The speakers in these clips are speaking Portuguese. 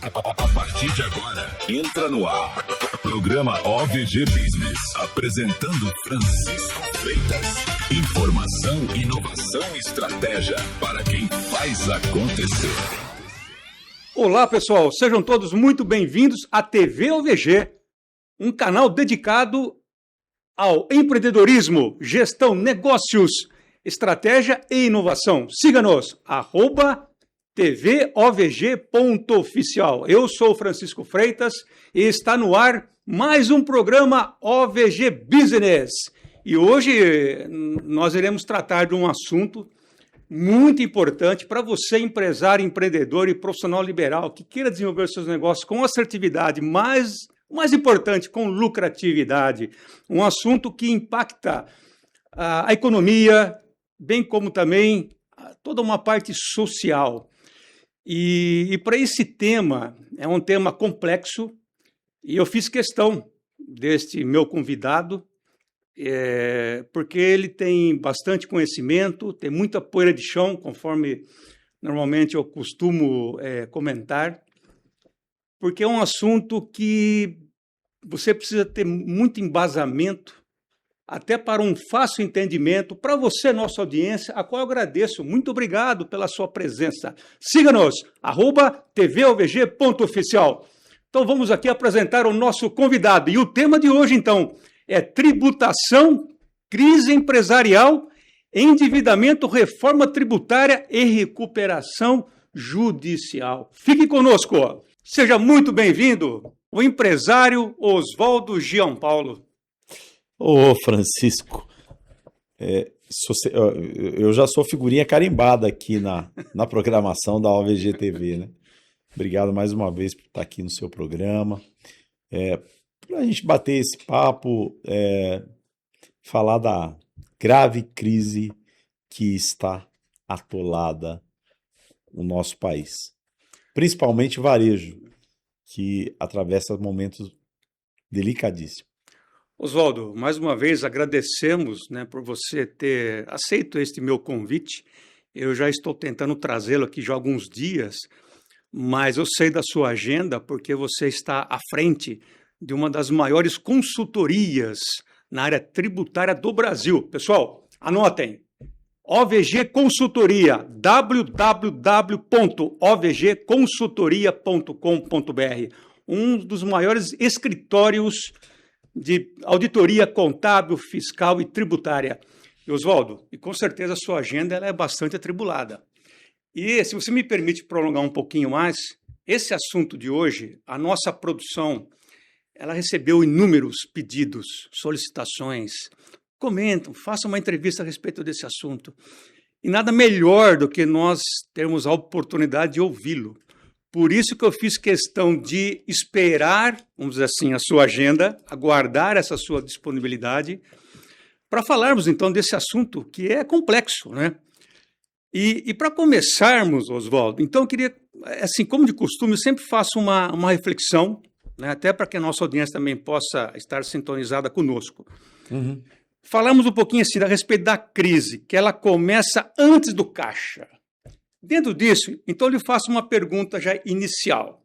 A partir de agora, entra no ar. Programa OVG Business. Apresentando Francisco Freitas. Informação, inovação e estratégia para quem faz acontecer. Olá, pessoal. Sejam todos muito bem-vindos à TV OVG, um canal dedicado ao empreendedorismo, gestão, negócios, estratégia e inovação. Siga-nos, @tvovg.oficial. Eu sou Francisco Freitas e está no ar mais um programa OVG Business. E hoje nós iremos tratar de um assunto muito importante para você, empresário, empreendedor e profissional liberal que queira desenvolver seus negócios com assertividade, mas o mais importante, com lucratividade. Um assunto que impacta a economia, bem como também toda uma parte social. E para esse tema, é um tema complexo, e eu fiz questão deste meu convidado, porque ele tem bastante conhecimento, tem muita poeira de chão, conforme normalmente eu costumo comentar, porque é um assunto que você precisa ter muito embasamento, até para um fácil entendimento, para você, nossa audiência, a qual eu agradeço. Muito obrigado pela sua presença. Siga-nos, @tvovg.oficial. Então vamos aqui apresentar o nosso convidado. E o tema de hoje, então, é tributação, crise empresarial, endividamento, reforma tributária e recuperação judicial. Fique conosco. Seja muito bem-vindo, o empresário Oswaldo Gianpaulo. Ô, Francisco, eu já sou figurinha carimbada aqui na programação da OVG TV, né? Obrigado mais uma vez por estar aqui no seu programa. Para a gente bater esse papo, falar da grave crise que está atolada no nosso país. Principalmente o varejo, que atravessa momentos delicadíssimos. Oswaldo, mais uma vez agradecemos, né, por você ter aceito este meu convite. Eu já estou tentando trazê-lo aqui já há alguns dias, mas eu sei da sua agenda porque você está à frente de uma das maiores consultorias na área tributária do Brasil. Pessoal, anotem, OVG Consultoria, www.ovgconsultoria.com.br, um dos maiores escritórios de auditoria contábil, fiscal e tributária. E, Oswaldo, e com certeza a sua agenda ela é bastante atribulada. E se você me permite prolongar um pouquinho mais, esse assunto de hoje, a nossa produção, ela recebeu inúmeros pedidos, solicitações, comentam, façam uma entrevista a respeito desse assunto. E nada melhor do que nós termos a oportunidade de ouvi-lo. Por isso que eu fiz questão de esperar, vamos dizer assim, a sua agenda, aguardar essa sua disponibilidade, para falarmos então desse assunto que é complexo, né? E para começarmos, Oswaldo, então eu queria, assim, como de costume, eu sempre faço uma reflexão, né, até para que a nossa audiência também possa estar sintonizada conosco. Uhum. Falamos um pouquinho assim a respeito da crise, que ela começa antes do caixa. Dentro disso, então eu lhe faço uma pergunta já inicial.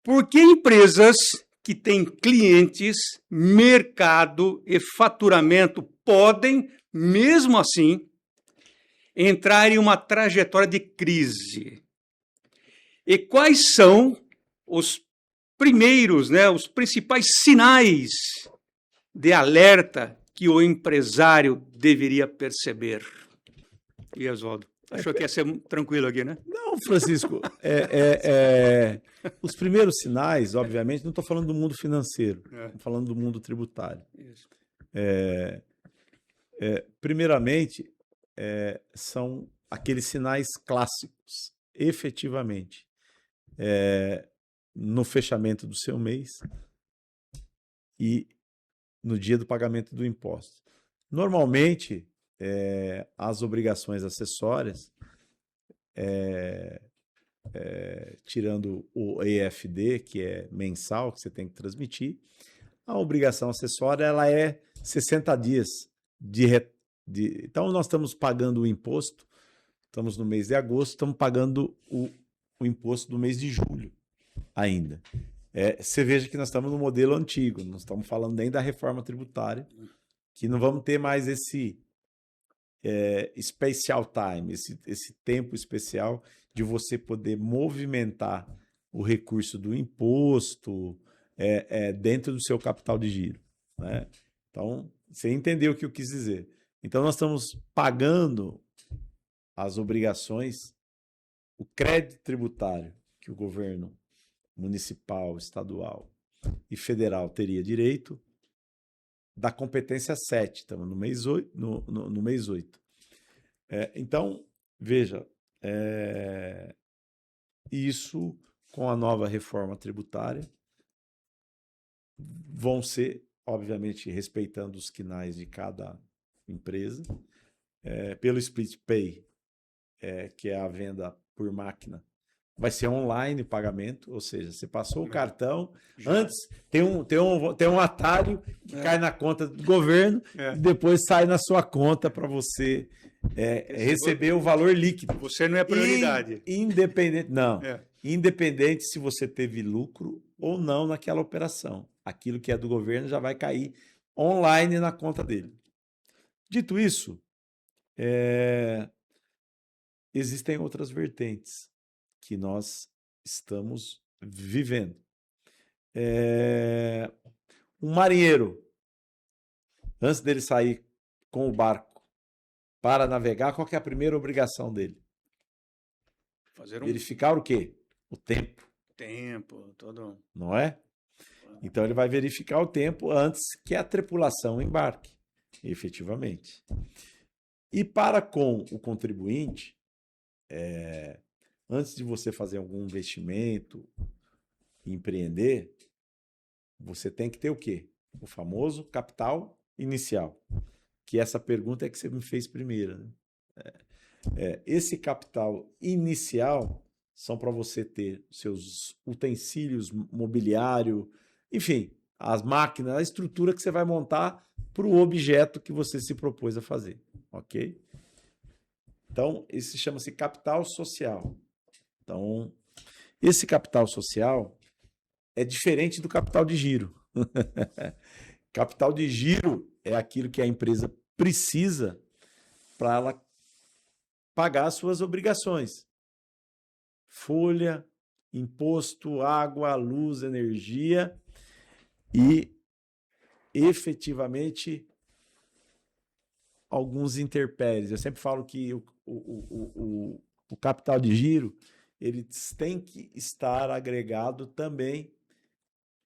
Por que empresas que têm clientes, mercado e faturamento podem, mesmo assim, entrar em uma trajetória de crise? E quais são os primeiros, né, os principais sinais de alerta que o empresário deveria perceber? E Oswaldo? Achou que ia ser tranquilo aqui, né? Não, Francisco, os primeiros sinais, obviamente, não estou falando do mundo financeiro, estou falando do mundo tributário. Isso. Primeiramente, são aqueles sinais clássicos, efetivamente, no fechamento do seu mês e no dia do pagamento do imposto. Normalmente, as obrigações acessórias, tirando o EFD, que é mensal, que você tem que transmitir, a obrigação acessória ela é 60 dias Então, nós estamos pagando o imposto, estamos no mês de agosto, estamos pagando o imposto do mês de julho. ainda. Você veja que nós estamos no modelo antigo, não estamos falando nem da reforma tributária, que não vamos ter mais esse special time, esse tempo especial de você poder movimentar o recurso do imposto dentro do seu capital de giro, né? Então, você entendeu o que eu quis dizer. Então, nós estamos pagando as obrigações, o crédito tributário que o governo municipal, estadual e federal teria direito da competência 7, estamos no mês 8. No mês 8. Então, veja, isso com a nova reforma tributária vão ser, obviamente, respeitando os quinais de cada empresa, pelo split pay, que é a venda por máquina, vai ser online o pagamento, ou seja, você passou o cartão, antes tem um atalho que cai na conta do governo e depois sai na sua conta para você receber o valor líquido. Você não é prioridade. Independente se você teve lucro ou não naquela operação. Aquilo que é do governo já vai cair online na conta dele. Dito isso, existem outras vertentes que nós estamos vivendo. Um marinheiro, antes dele sair com o barco para navegar, qual que é a primeira obrigação dele? Verificar o quê? O tempo. Todo. Não é? Então ele vai verificar o tempo antes que a tripulação embarque, efetivamente. E para com o contribuinte, antes de você fazer algum investimento, empreender, você tem que ter o quê? O famoso capital inicial. Que essa pergunta é que você me fez primeiro, né? Esse capital inicial são para você ter seus utensílios, mobiliário, enfim, as máquinas, a estrutura que você vai montar para o objeto que você se propôs a fazer, ok? Então, esse chama-se capital social. Então, esse capital social é diferente do capital de giro. Capital de giro é aquilo que a empresa precisa para ela pagar as suas obrigações. Folha, imposto, água, luz, energia e, efetivamente, alguns intempéries. Eu sempre falo que o capital de giro ele tem que estar agregado também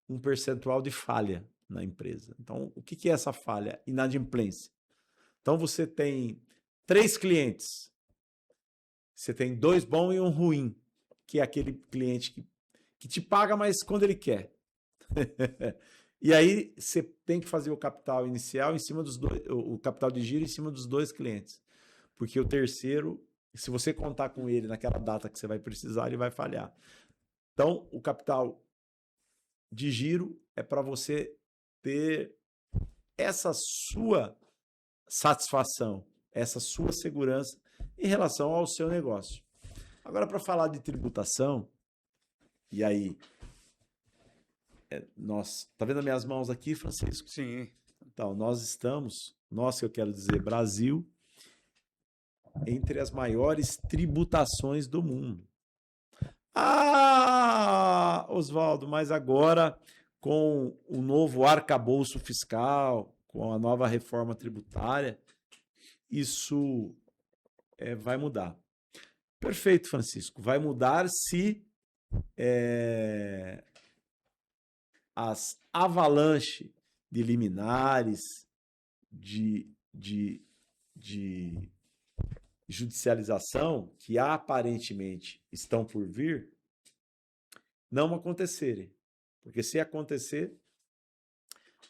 um percentual de falha na empresa. Então, o que é essa falha? Inadimplência. Então, você tem 3 clientes. Você tem 2 bons e um ruim, que é aquele cliente que te paga, mas quando ele quer. E aí, você tem que fazer o capital inicial em cima dos dois, o capital de giro em cima dos 2 clientes. Porque o terceiro, se você contar com ele naquela data que você vai precisar, ele vai falhar. Então, o capital de giro é para você ter essa sua satisfação, essa sua segurança em relação ao seu negócio. Agora, para falar de tributação, e aí, tá vendo as minhas mãos aqui, Francisco? Sim. Então, que eu quero dizer, Brasil, entre as maiores tributações do mundo. Oswaldo, mas agora com o novo arcabouço fiscal, com a nova reforma tributária, isso vai mudar. Perfeito, Francisco. Vai mudar se as avalanches de liminares, de judicialização que aparentemente estão por vir, não acontecerem. Porque se acontecer,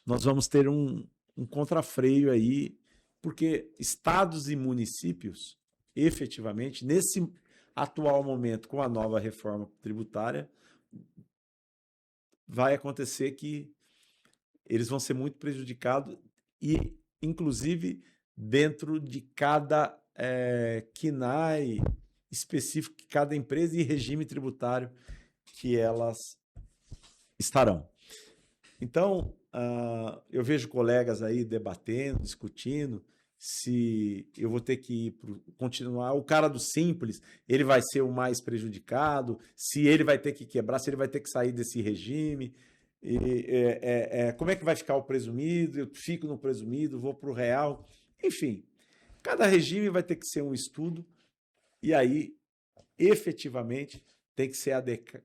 nós vamos ter um contrafreio aí, porque estados e municípios, efetivamente, nesse atual momento, com a nova reforma tributária, vai acontecer que eles vão ser muito prejudicados e, inclusive, dentro de cada CNAE específico, cada empresa e regime tributário que elas estarão. Então, eu vejo colegas aí debatendo, discutindo, se eu vou ter que continuar. O cara do Simples, ele vai ser o mais prejudicado, se ele vai ter que quebrar, se ele vai ter que sair desse regime. Como é que vai ficar o presumido? Eu fico no presumido, vou para o real. Enfim, cada regime vai ter que ser um estudo, e aí, efetivamente, tem que se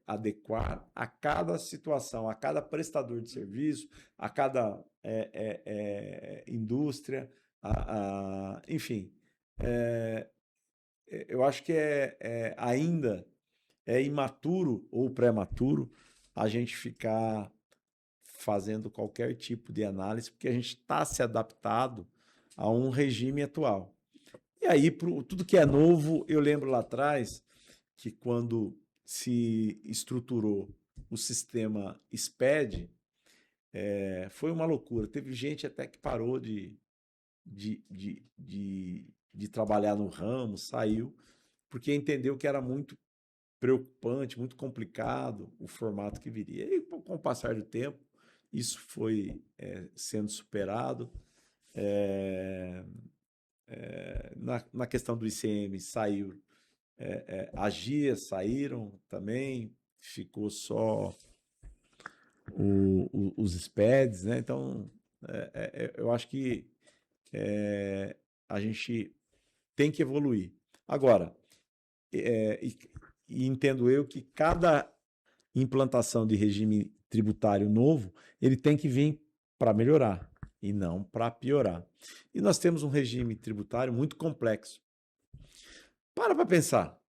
adequar a cada situação, a cada prestador de serviço, a cada indústria, enfim. Eu acho que ainda é imaturo ou prematuro a gente ficar fazendo qualquer tipo de análise, porque a gente está se adaptado a um regime atual. E aí, tudo que é novo, eu lembro lá atrás que quando se estruturou o sistema SPED, foi uma loucura. Teve gente até que parou de trabalhar no ramo, saiu, porque entendeu que era muito preocupante, muito complicado o formato que viria. E com o passar do tempo, isso foi sendo superado. Na questão do ICM, saiu. As GIAs saíram também, ficou só os SPEDs, né? Então, eu acho que a gente tem que evoluir. Agora, e entendo eu que cada implantação de regime tributário novo, ele tem que vir para melhorar e não para piorar. E nós temos um regime tributário muito complexo. Para pensar.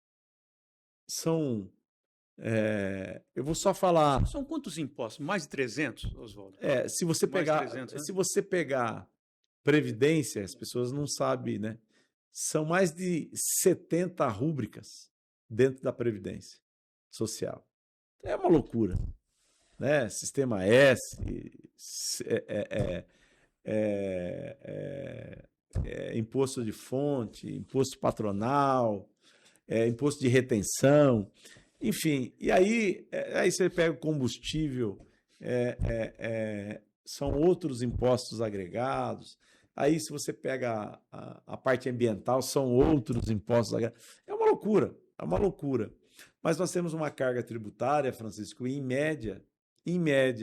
Eu vou só falar. São quantos impostos? Mais de 300, Oswaldo? Se você pegar, 300, né? se você pegar Previdência, as pessoas não sabem, né? São mais de 70 rúbricas dentro da Previdência Social. É uma loucura, né? Sistema S, imposto de fonte, imposto patronal, imposto de retenção, enfim. E aí você pega o combustível, são outros impostos agregados. Aí, se você pega a parte ambiental, são outros impostos agregados. É uma loucura, é uma loucura. Mas nós temos uma carga tributária, Francisco, em média,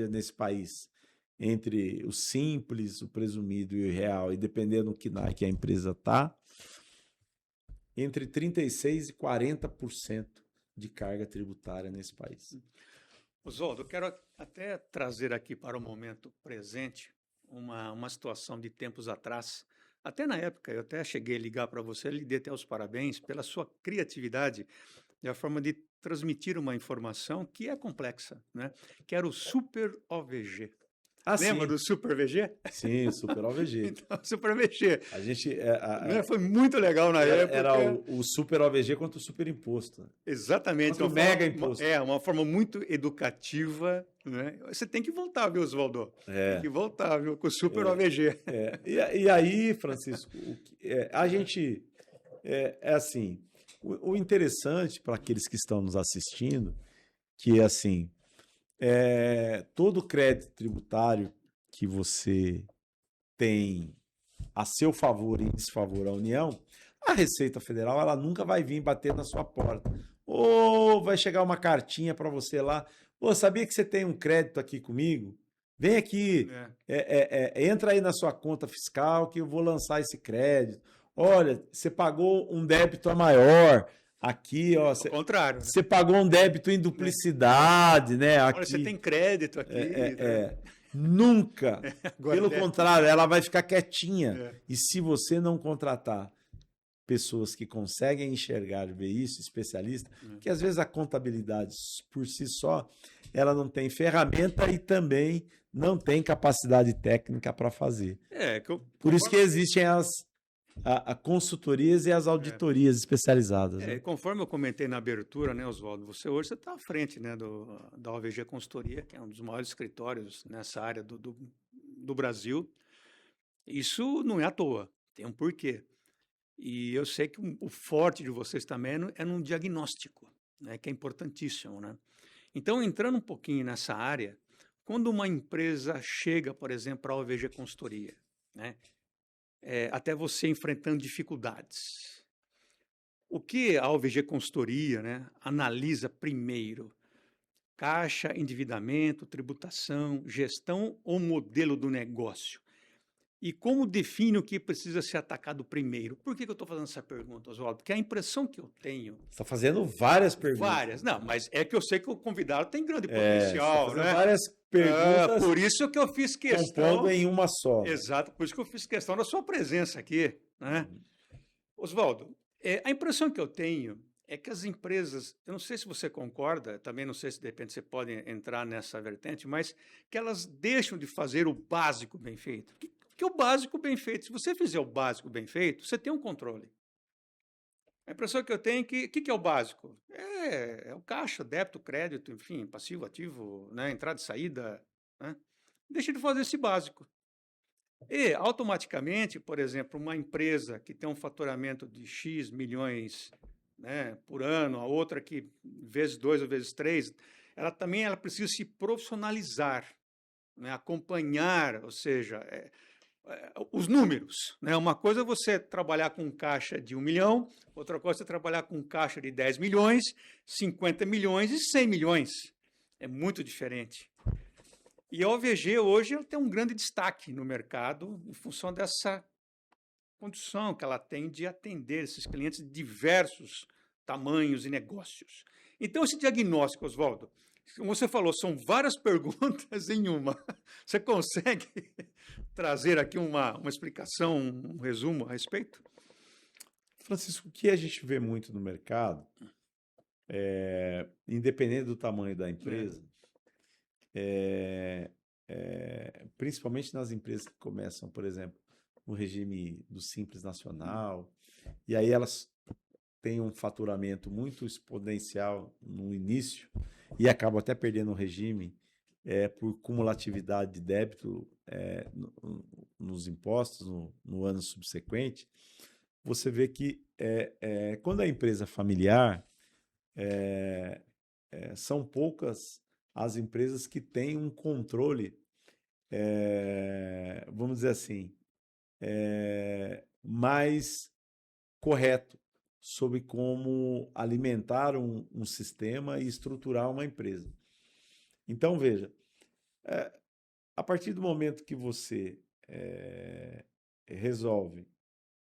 nesse país, entre o simples, o presumido e o real, e dependendo do que a empresa está, entre 36% e 40% de carga tributária nesse país. Oswaldo, eu quero até trazer aqui para o momento presente uma situação de tempos atrás. Até na época, eu até cheguei a ligar para você, lhe dei até os parabéns pela sua criatividade e a forma de transmitir uma informação que é complexa, né? Que era o Super OVG. Lembra do Super VG? Sim, Super OVG. Então, Super VG. A gente, foi muito legal na época. Era o Super OVG contra o Super Imposto. Exatamente. O mega imposto. Uma forma muito educativa. Né? Você tem que voltar, viu, Oswaldo? Tem que voltar, viu, com o Super OVG. E aí, Francisco, a gente... assim, o interessante para aqueles que estão nos assistindo, que é assim... todo crédito tributário que você tem a seu favor e em desfavor à União, a Receita Federal ela nunca vai vir bater na sua porta. Ou vai chegar uma cartinha para você lá, sabia que você tem um crédito aqui comigo? Vem aqui, entra aí na sua conta fiscal que eu vou lançar esse crédito. Olha, você pagou um débito a maior. Aqui, ó. Ao contrário. Você pagou um débito em duplicidade, né? Aqui, olha, você tem crédito aqui. Nunca. Pelo contrário, ela vai ficar quietinha. E se você não contratar pessoas que conseguem enxergar, ver isso, especialistas, que às vezes a contabilidade por si só, ela não tem ferramenta e também não tem capacidade técnica para fazer. Por isso que existem as consultorias e as auditorias especializadas. Né? Conforme eu comentei na abertura, né, Oswaldo, você está à frente, né, da OVG Consultoria, que é um dos maiores escritórios nessa área do Brasil. Isso não é à toa, tem um porquê. E eu sei que o forte de vocês também é no diagnóstico, né, que é importantíssimo. Né? Então, entrando um pouquinho nessa área, quando uma empresa chega, por exemplo, para a OVG Consultoria, né, até você enfrentando dificuldades, o que a OVG Consultoria, né, analisa primeiro? Caixa, endividamento, tributação, gestão ou modelo do negócio? E como define o que precisa ser atacado primeiro? Por que eu estou fazendo essa pergunta, Oswaldo? Porque a impressão que eu tenho... Você está fazendo várias perguntas. Várias. Não, mas é que eu sei que o convidado tem grande potencial, você tá né? fazendo várias perguntas. Por isso que eu fiz questão... Compondo em uma só. Exato, por isso que eu fiz questão da sua presença aqui, né? Oswaldo, a impressão que eu tenho é que as empresas, eu não sei se você concorda, também não sei se de repente você pode entrar nessa vertente, mas que elas deixam de fazer o básico bem feito. Porque o básico bem feito, se você fizer o básico bem feito, você tem um controle. A impressão que eu tenho é que o que é o básico? É o caixa, débito, crédito, enfim, passivo, ativo, né, entrada e saída. Né? Deixa de fazer esse básico. E, automaticamente, por exemplo, uma empresa que tem um faturamento de X milhões, né, por ano, a outra que vezes 2 ou vezes 3, ela precisa se profissionalizar, né, acompanhar, ou seja, os números. Né? Uma coisa é você trabalhar com caixa de 1 milhão, outra coisa é você trabalhar com caixa de 10 milhões, 50 milhões e 100 milhões. É muito diferente. E a OVG hoje ela tem um grande destaque no mercado em função dessa condição que ela tem de atender esses clientes de diversos tamanhos e negócios. Então, esse diagnóstico, Oswaldo, como você falou, são várias perguntas em uma. Você consegue trazer aqui uma explicação, um resumo a respeito? Francisco, o que a gente vê muito no mercado, independente do tamanho da empresa, principalmente nas empresas que começam, por exemplo, no regime do Simples Nacional, e aí elas têm um faturamento muito exponencial no início e acabam até perdendo o regime por cumulatividade de débito nos impostos no ano subsequente. Você vê que quando a empresa é familiar, são poucas as empresas que têm um controle, vamos dizer assim, mais correto sobre como alimentar um sistema e estruturar uma empresa. Então, veja, a partir do momento que você resolve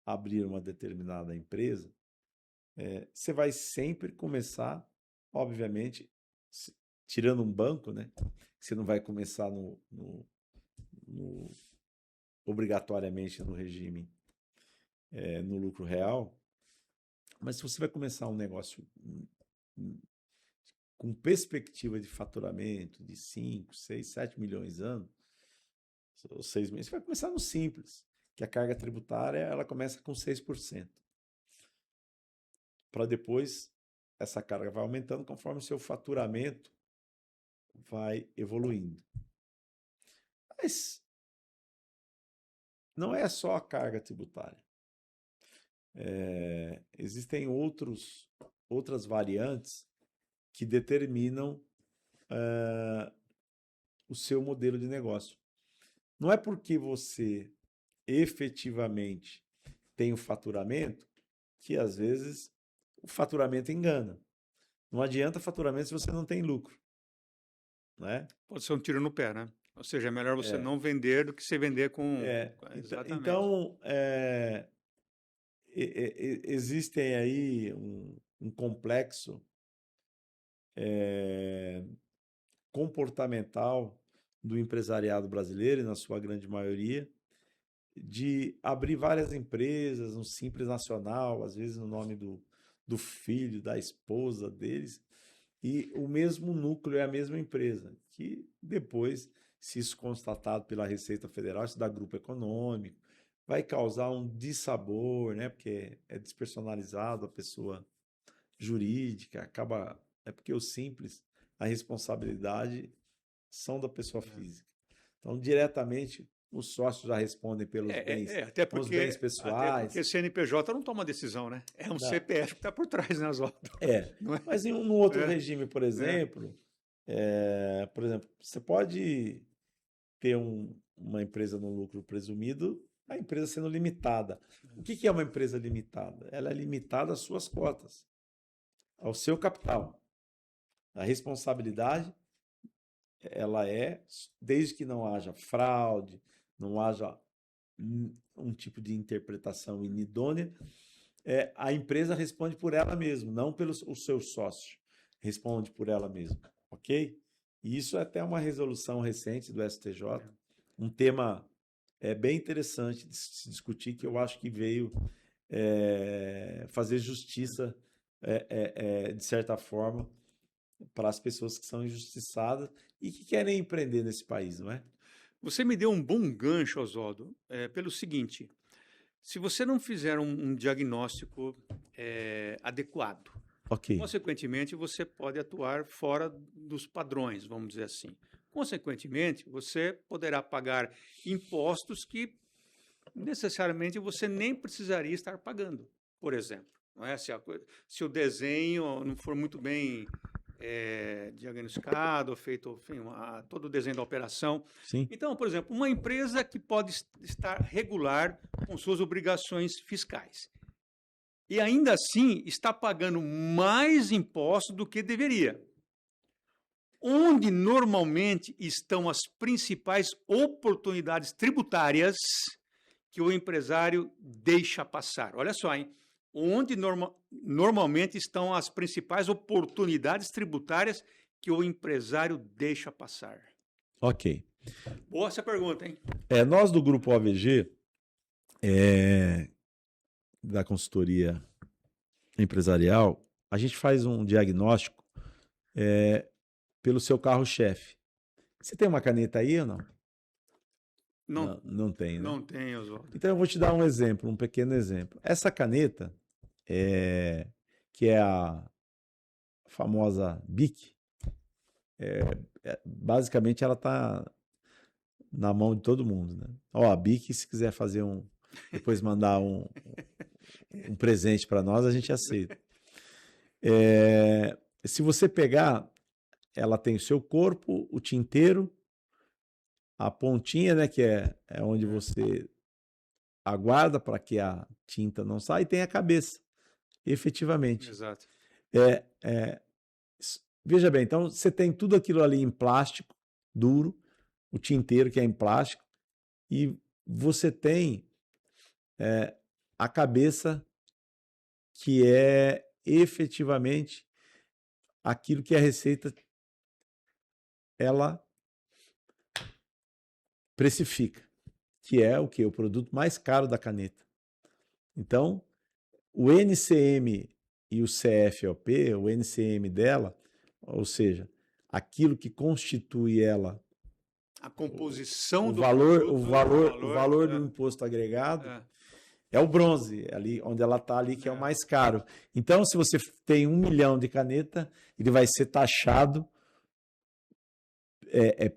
abrir uma determinada empresa, você vai sempre começar, obviamente, tirando um banco, né? Você não vai começar obrigatoriamente no regime no lucro real, mas se você vai começar um negócio com perspectiva de faturamento de 5, 6, 7 milhões ano, ou 6 milhões, você vai começar no simples, que a carga tributária ela começa com 6%. Para depois, essa carga vai aumentando conforme o seu faturamento vai evoluindo. Mas não é só a carga tributária. Existem outras variantes que determinam o seu modelo de negócio. Não é porque você efetivamente tem o faturamento que, às vezes, o faturamento engana. Não adianta faturamento se você não tem lucro. Né? Pode ser um tiro no pé, né? Ou seja, é melhor você não vender do que você vender com... Exatamente. Então, existem aí um complexo comportamental do empresariado brasileiro, e na sua grande maioria, de abrir várias empresas, um Simples Nacional, às vezes no nome do filho, da esposa deles, e o mesmo núcleo é a mesma empresa, que depois, se isso constatado pela Receita Federal, isso dá grupo econômico, vai causar um dissabor, né? Porque é despersonalizado a pessoa jurídica, é porque o simples, a responsabilidade são da pessoa física. Então, diretamente, os sócios já respondem pelos bens, até porque, os bens pessoais. Até porque CNPJ não toma decisão, né? É um CPF que está por trás, né, Oswaldo? Mas em um outro regime, por exemplo, Por exemplo, você pode ter uma empresa no lucro presumido, a empresa sendo limitada. O que é uma empresa limitada? Ela é limitada às suas cotas, ao seu capital. A responsabilidade, ela é, desde que não haja fraude, não haja um tipo de interpretação inidônea, a empresa responde por ela mesma, não pelos os seus sócios. Responde por ela mesma, ok? E isso é até uma resolução recente do STJ, um tema bem interessante de se discutir, que eu acho que veio fazer justiça, de certa forma, para as pessoas que são injustiçadas e que querem empreender nesse país, não é? Você me deu um bom gancho, Oswaldo, pelo seguinte: se você não fizer um diagnóstico adequado, Ok. consequentemente, você pode atuar fora dos padrões, vamos dizer assim. Consequentemente, você poderá pagar impostos que necessariamente você nem precisaria estar pagando, por exemplo. Não é? Se o desenho não for muito bem diagnosticado, feito, enfim, todo o desenho da operação. Sim. Então, por exemplo, uma empresa que pode estar regular com suas obrigações fiscais e ainda assim está pagando mais impostos do que deveria. Onde normalmente estão as principais oportunidades tributárias que o empresário deixa passar? Olha só, hein? Onde normalmente estão as principais oportunidades tributárias que o empresário deixa passar? Ok. Boa essa pergunta, hein? Nós do Grupo OVG, da consultoria empresarial, a gente faz um diagnóstico pelo seu carro-chefe. Você tem uma caneta aí ou não? Não tem, né? Não tem, Oswaldo. Então eu vou te dar um exemplo, um pequeno exemplo. Essa caneta, que é a famosa BIC, basicamente ela está na mão de todo mundo, né? A BIC, se quiser fazer depois mandar um presente para nós, a gente aceita. Se você pegar, ela tem o seu corpo, o tinteiro, a pontinha, né, que é onde você aguarda para que a tinta não saia, e tem a cabeça, efetivamente. Exato. Veja bem, então você tem tudo aquilo ali em plástico, duro, o tinteiro que é em plástico, e você tem a cabeça que é efetivamente aquilo que a Receita ela precifica, que é o quê? O produto mais caro da caneta. Então, o NCM e o CFOP, o NCM dela, ou seja, aquilo que constitui ela, a composição o do valor, produto, o valor do imposto agregado, é o bronze, ali onde ela está ali, que é o mais caro. Então, se você tem 1 milhão de caneta, ele vai ser taxado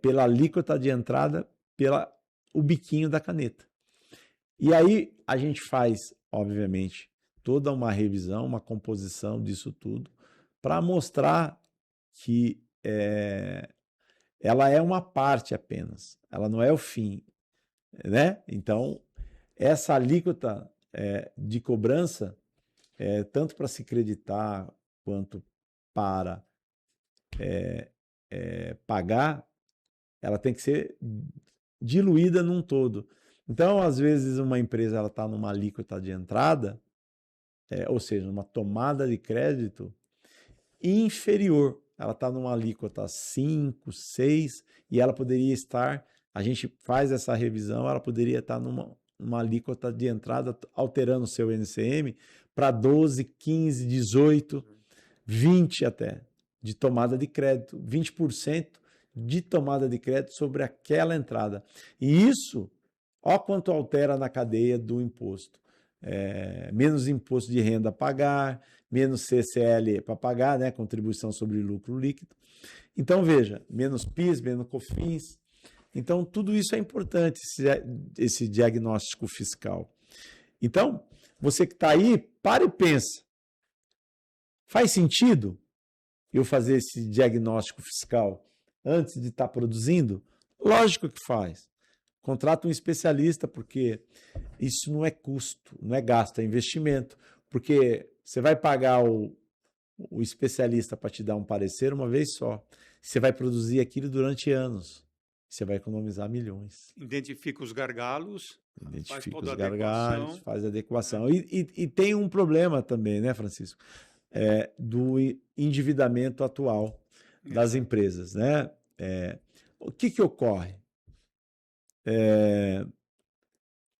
pela alíquota de entrada, o biquinho da caneta. E aí a gente faz, obviamente, toda uma revisão, uma composição disso tudo, para mostrar que ela é uma parte apenas, ela não é o fim, né? Então, essa alíquota de cobrança, tanto para se creditar quanto para pagar, ela tem que ser diluída num todo. Então, às vezes, uma empresa está numa alíquota de entrada, ou seja, numa tomada de crédito inferior. Ela está numa alíquota 5, 6, e ela poderia estar, a gente faz essa revisão, ela poderia estar numa alíquota de entrada, alterando o seu NCM para 12, 15, 18, 20 até, de tomada de crédito, 20% de tomada de crédito sobre aquela entrada. E isso, ó quanto altera na cadeia do imposto. Menos imposto de renda a pagar, menos CCL para pagar, né, contribuição sobre lucro líquido. Então, veja, menos PIS, menos COFINS. Então, tudo isso é importante, esse diagnóstico fiscal. Então, você que está aí, para e pensa. Faz sentido eu fazer esse diagnóstico fiscal antes de estar produzindo? Lógico que faz. Contrata um especialista, porque isso não é custo, não é gasto, é investimento. Porque você vai pagar o especialista para te dar um parecer uma vez só. Você vai produzir aquilo durante anos. Você vai economizar milhões. Identifica os gargalos, faz Identifica toda os a gargalos, adequação. faz a adequação. E tem um problema também, né, Francisco? Do endividamento atual das empresas, né? O que ocorre?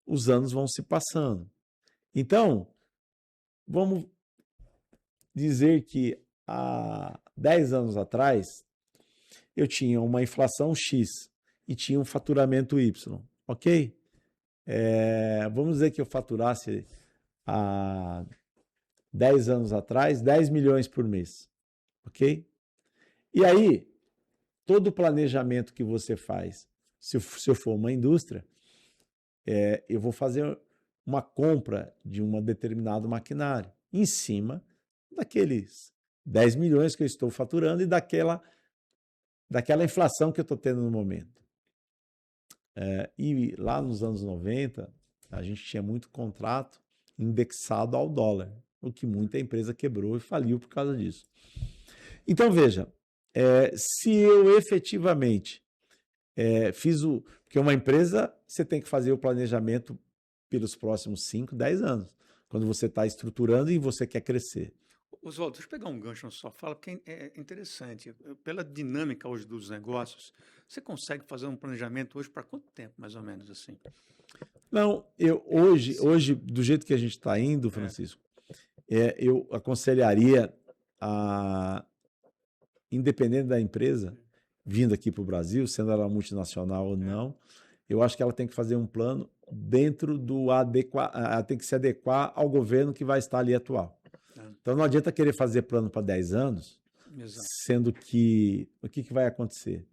Os anos vão se passando. Então, vamos dizer que há 10 anos atrás eu tinha uma inflação X e tinha um faturamento Y, ok? Vamos dizer que eu faturasse há 10 anos atrás 10 milhões por mês, ok? E aí, todo o planejamento que você faz, se eu for uma indústria, eu vou fazer uma compra de um determinado maquinário em cima daqueles 10 milhões que eu estou faturando e daquela inflação que eu estou tendo no momento. E lá nos anos 90, a gente tinha muito contrato indexado ao dólar, o que muita empresa quebrou e faliu por causa disso. Então, veja, se eu efetivamente porque uma empresa, você tem que fazer o planejamento pelos próximos 5, 10 anos, quando você está estruturando e você quer crescer. Oswaldo, deixa eu pegar um gancho na sua fala, porque é interessante. Pela dinâmica hoje dos negócios, você consegue fazer um planejamento hoje para quanto tempo, mais ou menos, assim? Não, hoje, do jeito que a gente está indo, Francisco, eu aconselharia, independente da empresa, vindo aqui para o Brasil, sendo ela multinacional ou não, eu acho que ela tem que fazer um plano dentro do tem que se adequar ao governo que vai estar ali atual. Então não adianta querer fazer plano para 10 anos, Exato. Sendo que o que vai acontecer?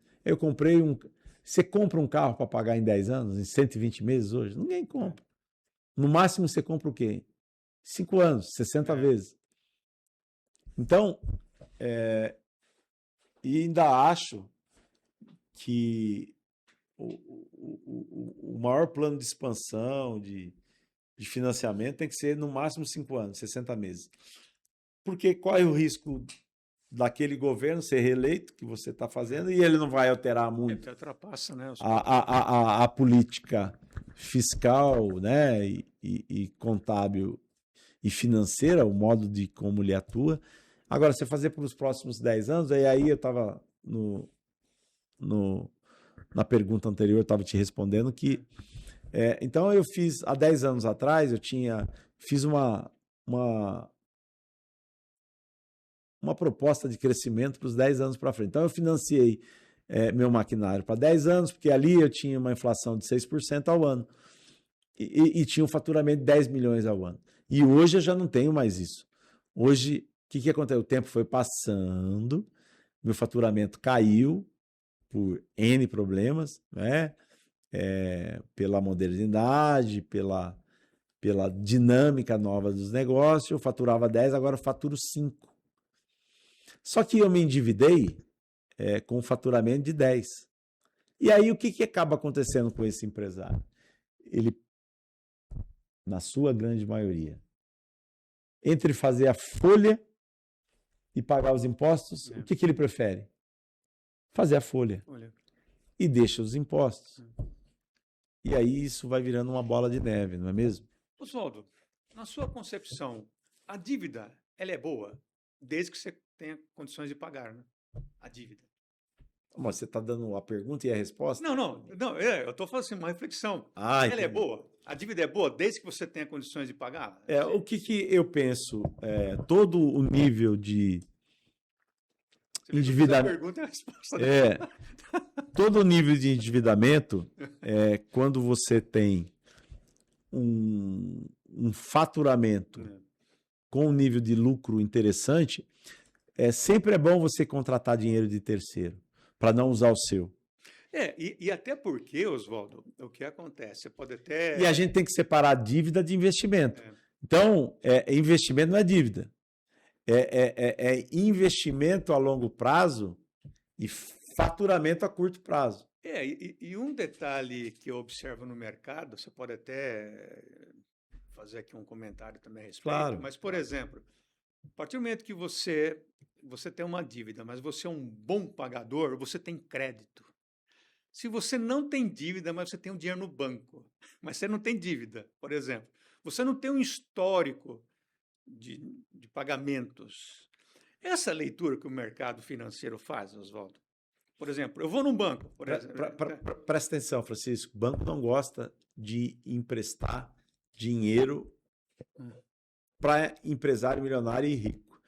Você compra um carro para pagar em 10 anos, em 120 meses hoje? Ninguém compra. No máximo você compra o quê? 5 anos, 60 vezes. Então, e ainda acho que o maior plano de expansão, de financiamento, tem que ser no máximo 5 anos, 60 meses. Porque qual é o risco daquele governo ser reeleito, que você está fazendo, e ele não vai alterar muito ultrapassa, né, a política fiscal, né, e contábil e financeira, o modo de como ele atua. Agora, você fazer para os próximos 10 anos, aí eu estava na pergunta anterior, eu estava te respondendo que então eu fiz, há 10 anos atrás, fiz uma proposta de crescimento para os 10 anos para frente. Então eu financiei meu maquinário para 10 anos, porque ali eu tinha uma inflação de 6% ao ano e tinha um faturamento de 10 milhões ao ano. E hoje eu já não tenho mais isso. Hoje, o que aconteceu? O tempo foi passando, meu faturamento caiu por N problemas, né? Pela modernidade, pela dinâmica nova dos negócios. Eu faturava 10, agora eu faturo 5. Só que eu me endividei com um faturamento de 10. E aí o que acaba acontecendo com esse empresário? Ele, na sua grande maioria, entre fazer a folha e pagar os impostos, o que ele prefere? Fazer a folha. E deixa os impostos. E aí isso vai virando uma bola de neve, não é mesmo? Oswaldo, na sua concepção, a dívida, ela é boa, desde que você tenha condições de pagar, né? A dívida. Mas você está dando a pergunta e a resposta? Não, eu estou fazendo uma reflexão. Ela é boa? A dívida é boa desde que você tenha condições de pagar? O que eu penso, todo o nível de endividamento... A pergunta é a resposta. Todo o nível de endividamento, quando você tem um faturamento com um nível de lucro interessante, sempre é bom você contratar dinheiro de terceiro, para não usar o seu. E até porque, Oswaldo, o que acontece? Você pode até... E a gente tem que separar dívida de investimento. Então, investimento não é dívida. é investimento a longo prazo e faturamento a curto prazo. E um detalhe que eu observo no mercado, você pode até fazer aqui um comentário também a respeito, Claro. mas, por exemplo, a partir do momento que você tem uma dívida, mas você é um bom pagador, você tem crédito. Se você não tem dívida, mas você tem um dinheiro no banco, mas você não tem dívida, por exemplo, você não tem um histórico de pagamentos. Essa leitura que o mercado financeiro faz, Oswaldo. Por exemplo, eu vou num banco, por exemplo. Presta atenção, Francisco. O banco não gosta de emprestar dinheiro para empresário milionário e rico.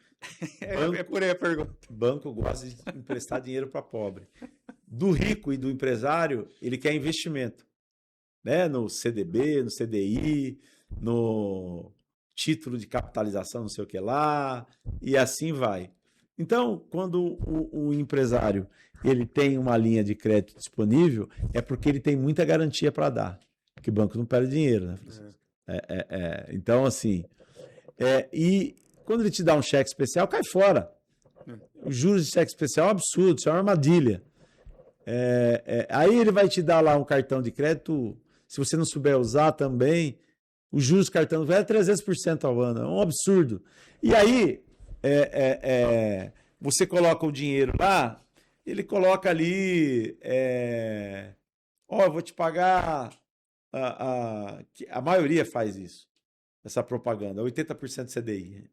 É por aí a pergunta. Banco gosta de emprestar dinheiro para pobre. Do rico e do empresário, ele quer investimento, né? No CDB, no CDI, no título de capitalização, não sei o que lá, e assim vai. Então, quando o empresário ele tem uma linha de crédito disponível, é porque ele tem muita garantia para dar, porque o banco não perde dinheiro, né, Francisco? Então, assim, e quando ele te dá um cheque especial, cai fora. Os juros de cheque especial é um absurdo, isso é uma armadilha. Aí ele vai te dar lá um cartão de crédito, se você não souber usar também, os juros do cartão é 300% ao ano, é um absurdo. E aí, você coloca o dinheiro lá, ele coloca ali, eu vou te pagar, a maioria faz isso, essa propaganda, 80% CDI.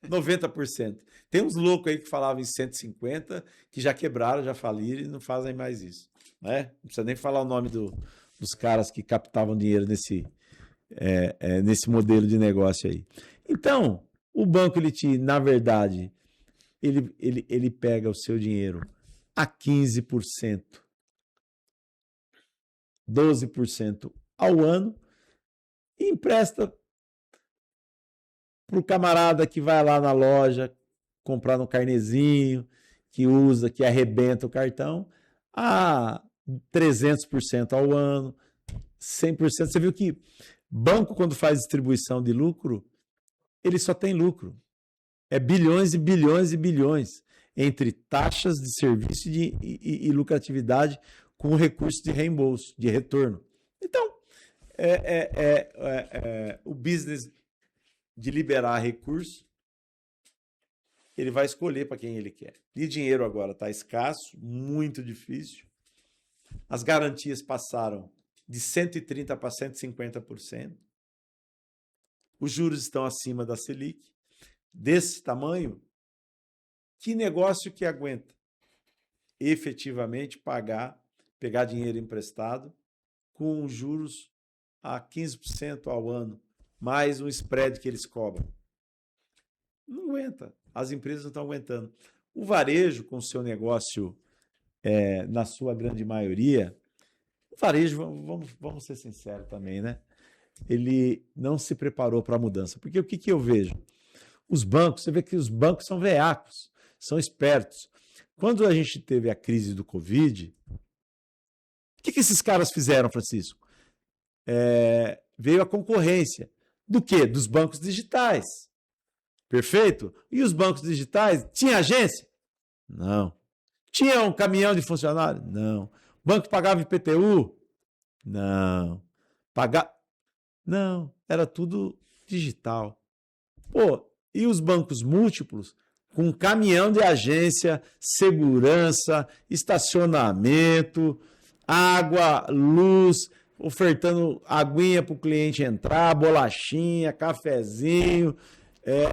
90%. Tem uns loucos aí que falavam em 150, que já quebraram, já faliram e não fazem mais isso. Né? Não precisa nem falar o nome dos caras que captavam dinheiro nesse modelo de negócio aí. Então, o banco, na verdade, ele pega o seu dinheiro a 15%, 12% ao ano e empresta para o camarada que vai lá na loja comprar no carnezinho, que usa, que arrebenta o cartão, a 300% ao ano, 100%. Você viu que banco, quando faz distribuição de lucro, ele só tem lucro. É bilhões e bilhões e bilhões entre taxas de serviço e lucratividade com recurso de reembolso, de retorno. Então, o business de liberar recurso, ele vai escolher para quem ele quer. E dinheiro agora está escasso, muito difícil. As garantias passaram de 130% para 150%. Os juros estão acima da Selic. Desse tamanho, que negócio que aguenta efetivamente pegar dinheiro emprestado com juros a 15% ao ano, mais um spread que eles cobram? Não aguenta. As empresas não estão aguentando. O varejo, com o seu negócio, na sua grande maioria, o varejo, vamos ser sinceros também, né? Ele não se preparou para a mudança. Porque o que eu vejo? Os bancos, você vê que os bancos são veacos, são espertos. Quando a gente teve a crise do Covid, o que esses caras fizeram, Francisco? Veio a concorrência. Do quê? Dos bancos digitais. Perfeito? E os bancos digitais, tinha agência? Não. Tinha um caminhão de funcionário? Não. O banco pagava IPTU? Não. Não. Era tudo digital. Pô, e os bancos múltiplos? Com caminhão de agência, segurança, estacionamento, água, luz, ofertando aguinha para o cliente entrar, bolachinha, cafezinho.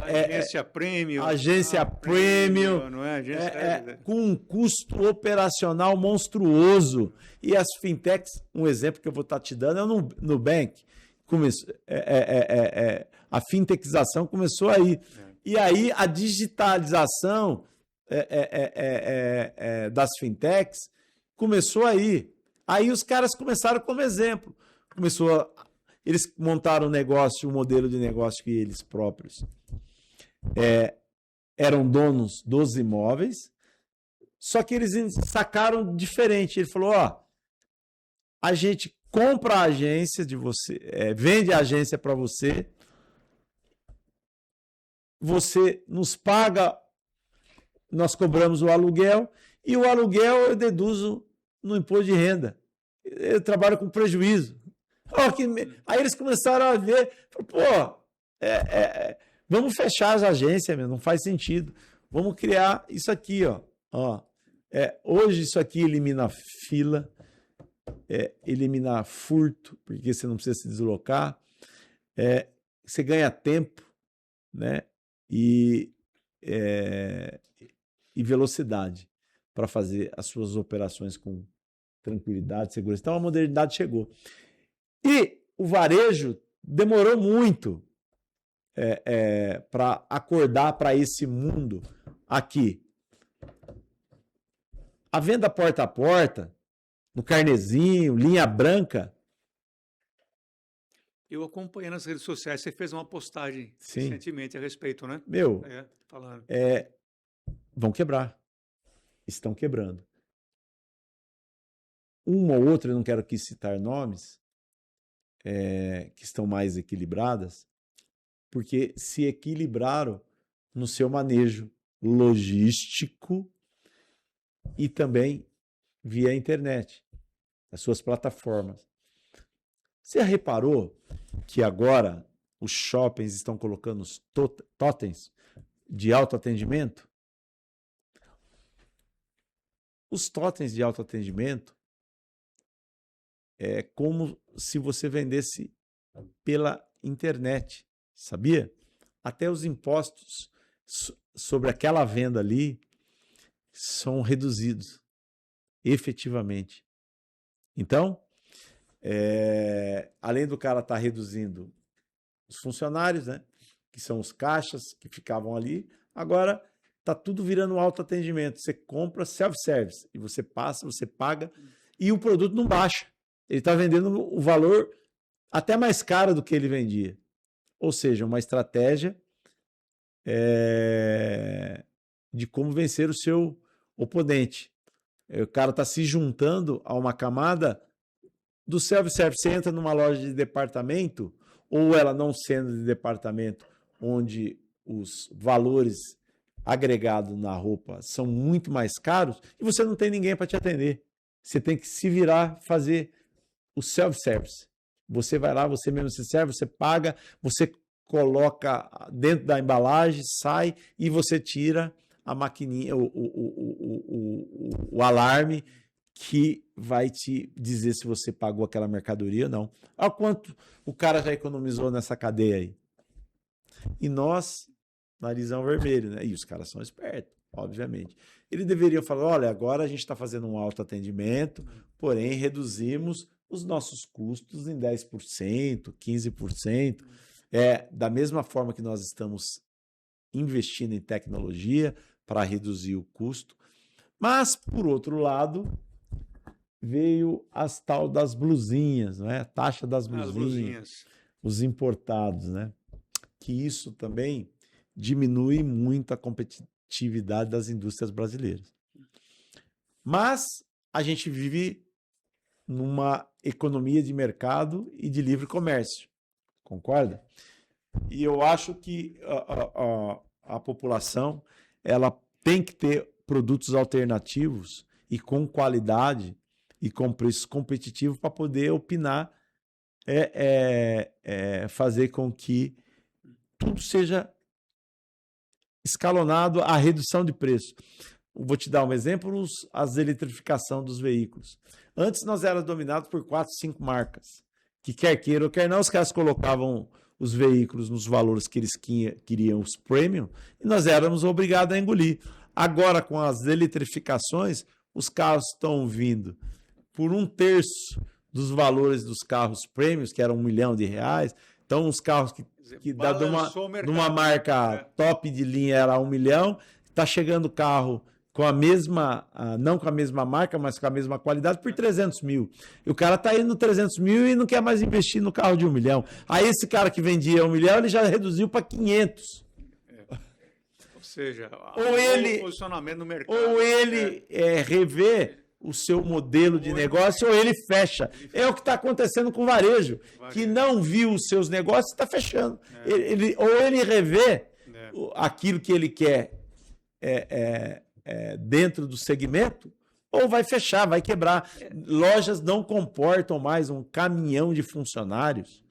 Agência Premium. Agência Premium. Não é? Agência... com um custo operacional monstruoso. E as fintechs, um exemplo que eu vou estar te dando é o Nubank. A fintechização começou aí. E aí a digitalização das fintechs começou aí. Aí os caras começaram como exemplo. Eles montaram um modelo de negócio que eles próprios eram donos dos imóveis, só que eles sacaram diferente. Ele falou, a gente compra a agência de você, vende a agência para você você nos paga, nós cobramos o aluguel, e o aluguel eu deduzo no imposto de renda. Eu trabalho com prejuízo. Aí eles começaram a ver, pô, vamos fechar as agências, não faz sentido. Vamos criar isso aqui, ó. Hoje isso aqui elimina fila, elimina furto, porque você não precisa se deslocar, você ganha tempo, né? E velocidade para fazer as suas operações com tranquilidade, segurança. Então a modernidade chegou. E o varejo demorou muito para acordar para esse mundo aqui. A venda porta a porta, no carnezinho, linha branca. Eu acompanhei nas redes sociais, você fez uma postagem recentemente a respeito, né? Falando. Vão quebrar. Estão quebrando. Uma ou outra, eu não quero aqui citar nomes, que estão mais equilibradas, porque se equilibraram no seu manejo logístico e também via internet, as suas plataformas. Você reparou que agora os shoppings estão colocando os totens de autoatendimento? Os totens de autoatendimento é como se você vendesse pela internet, sabia? Até os impostos sobre aquela venda ali são reduzidos, efetivamente. Então, além do cara estar reduzindo os funcionários, né, que são os caixas que ficavam ali, agora está tudo virando autoatendimento. Você compra self-service e você passa, você paga e o produto não baixa. Ele está vendendo o valor até mais caro do que ele vendia. Ou seja, uma estratégia de como vencer o seu oponente. O cara está se juntando a uma camada do self-service. Você entra numa loja de departamento, ou ela não sendo de departamento, onde os valores agregados na roupa são muito mais caros, e você não tem ninguém para te atender. Você tem que se virar, fazer o self-service. Você vai lá, você mesmo se serve, você paga, você coloca dentro da embalagem, sai e você tira a maquininha, o alarme que vai te dizer se você pagou aquela mercadoria ou não. Olha quanto o cara já economizou nessa cadeia aí. E nós, narizão vermelho, né? E os caras são espertos, obviamente. Eles deveriam falar, olha, agora a gente está fazendo um autoatendimento, porém reduzimos os nossos custos em 10%, 15%. Da mesma forma que nós estamos investindo em tecnologia para reduzir o custo. Mas, por outro lado, veio as tal das blusinhas, né? A taxa das blusinhas, os importados, né? Que isso também diminui muito a competitividade das indústrias brasileiras. Mas a gente vive numa economia de mercado e de livre comércio, concorda? E eu acho que a população ela tem que ter produtos alternativos e com qualidade e com preço competitivo para poder opinar, fazer com que tudo seja escalonado à redução de preço. Vou te dar um exemplo, as eletrificação dos veículos. Antes nós éramos dominados por 4, 5 marcas, que quer queira ou quer não, os caras colocavam os veículos nos valores que eles queriam, os premium, e nós éramos obrigados a engolir. Agora, com as eletrificações, os carros estão vindo por 1/3 dos valores dos carros premiums, que eram R$1 milhão. Então, os carros que dá de uma marca top de linha era R$1 milhão, está chegando carro com a mesma, não com a mesma marca, mas com a mesma qualidade, por 300 mil. E o cara está indo no 300 mil e não quer mais investir no carro de 1 milhão. Aí esse cara que vendia 1 milhão, ele já reduziu para 500. Ou seja, o posicionamento no mercado. Ou ele revê o seu modelo de negócio, ou ele fecha. É o que está acontecendo com o varejo, que não viu os seus negócios e está fechando. Ou ele revê aquilo que ele quer dentro do segmento, ou vai fechar, vai quebrar. Lojas não comportam mais um caminhão de funcionários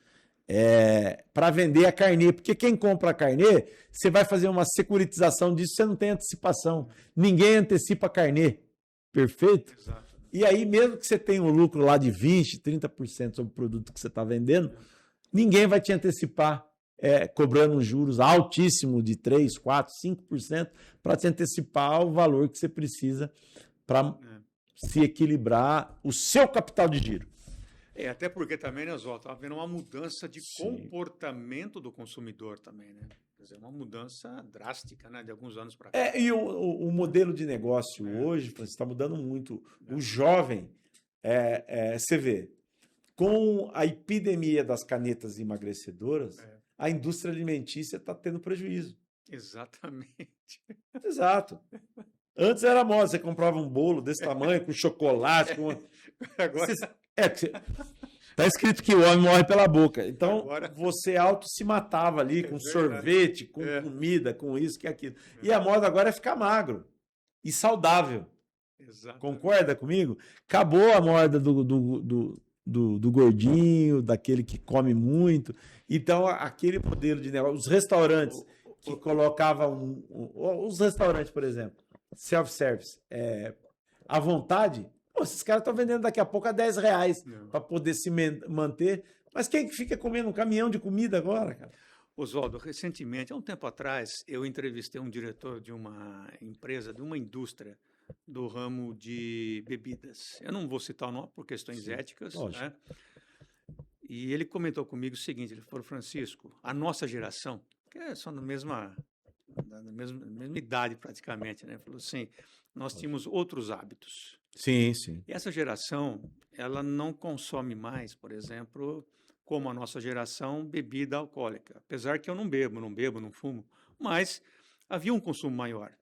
para vender a carnê, porque quem compra a carnê, você vai fazer uma securitização disso, você não tem antecipação. Ninguém antecipa a carnê. Perfeito? Exato. E aí, mesmo que você tenha um lucro lá de 20%, 30% sobre o produto que você está vendendo, ninguém vai te antecipar cobrando juros altíssimos de 3%, 4%, 5% para te antecipar o valor que você precisa para se equilibrar o seu capital de giro. Até porque também, né, Oswaldo, está havendo uma mudança de comportamento do consumidor também, né? Quer dizer, uma mudança drástica, né, de alguns anos para cá. E o modelo de negócio hoje está mudando muito. O jovem, você vê, com a epidemia das canetas emagrecedoras, a indústria alimentícia está tendo prejuízo. Exatamente. Exato. Antes era moda, você comprava um bolo desse tamanho, com chocolate, com... Agora... Tá escrito que o homem morre pela boca. Então, você se matava ali com sorvete, com comida, com isso, que aquilo. E a moda agora é ficar magro e saudável. Exatamente. Concorda comigo? Acabou a moda do gordinho, daquele que come muito. Então, aquele modelo de negócio, os restaurantes que colocavam... Os restaurantes, por exemplo, self-service, à vontade... Esses caras estão vendendo daqui a pouco a R$10 para poder se manter. Mas quem que fica comendo um caminhão de comida agora, cara? Oswaldo, recentemente, há um tempo atrás, eu entrevistei um diretor de uma empresa, de uma indústria do ramo de bebidas. Eu não vou citar o nome por questões éticas, né? E ele comentou comigo o seguinte, ele falou, Francisco, a nossa geração, que são da mesma idade praticamente, né? Ele falou assim, nós tínhamos outros hábitos. Sim, sim. E essa geração, ela não consome mais, por exemplo, como a nossa geração, bebida alcoólica. Apesar que eu não bebo, não fumo, mas havia um consumo maior.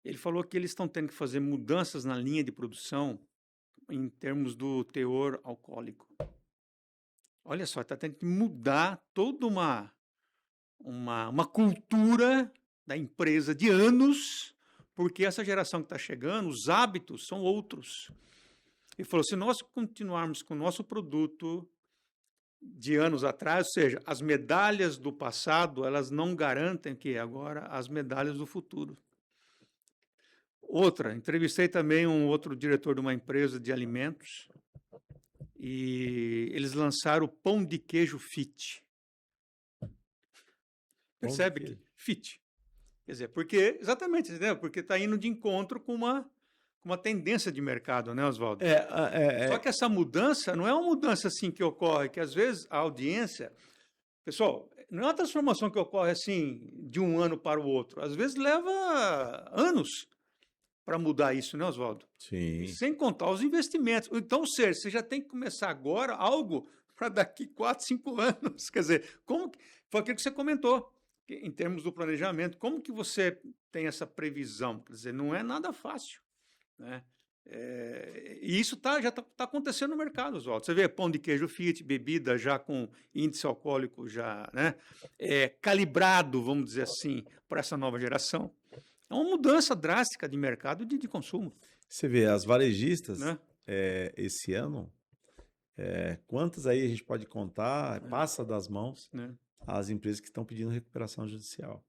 Ele falou que eles estão tendo que fazer mudanças na linha de produção em termos do teor alcoólico. Olha só, está tendo que mudar toda uma cultura da empresa de anos, porque essa geração que está chegando, os hábitos são outros. Ele falou, se nós continuarmos com o nosso produto de anos atrás, ou seja, as medalhas do passado, elas não garantem que agora as medalhas do futuro. Outra, entrevistei também um outro diretor de uma empresa de alimentos e eles lançaram o pão de queijo fit. Percebe que fit? Quer dizer, porque, exatamente, entendeu? Porque está indo de encontro com uma tendência de mercado, né, Oswaldo? Só que essa mudança não é uma mudança assim que ocorre, que às vezes a audiência... Pessoal, não é uma transformação que ocorre assim de um ano para o outro. Às vezes leva anos para mudar isso, né, Oswaldo? Sim. Sem contar os investimentos. Então, ou seja, você já tem que começar agora algo para daqui 4, 5 anos. Quer dizer, foi aquilo que você comentou, em termos do planejamento. Como que você tem essa previsão? Quer dizer, não é nada fácil, né? E isso já está acontecendo no mercado, Oswaldo. Você vê pão de queijo fit, bebida já com índice alcoólico já, né? Calibrado, vamos dizer assim, para essa nova geração. É uma mudança drástica de mercado de consumo. Você vê, as varejistas, né? Esse ano, quantas aí a gente pode contar, passa das mãos as empresas que estão pedindo recuperação judicial.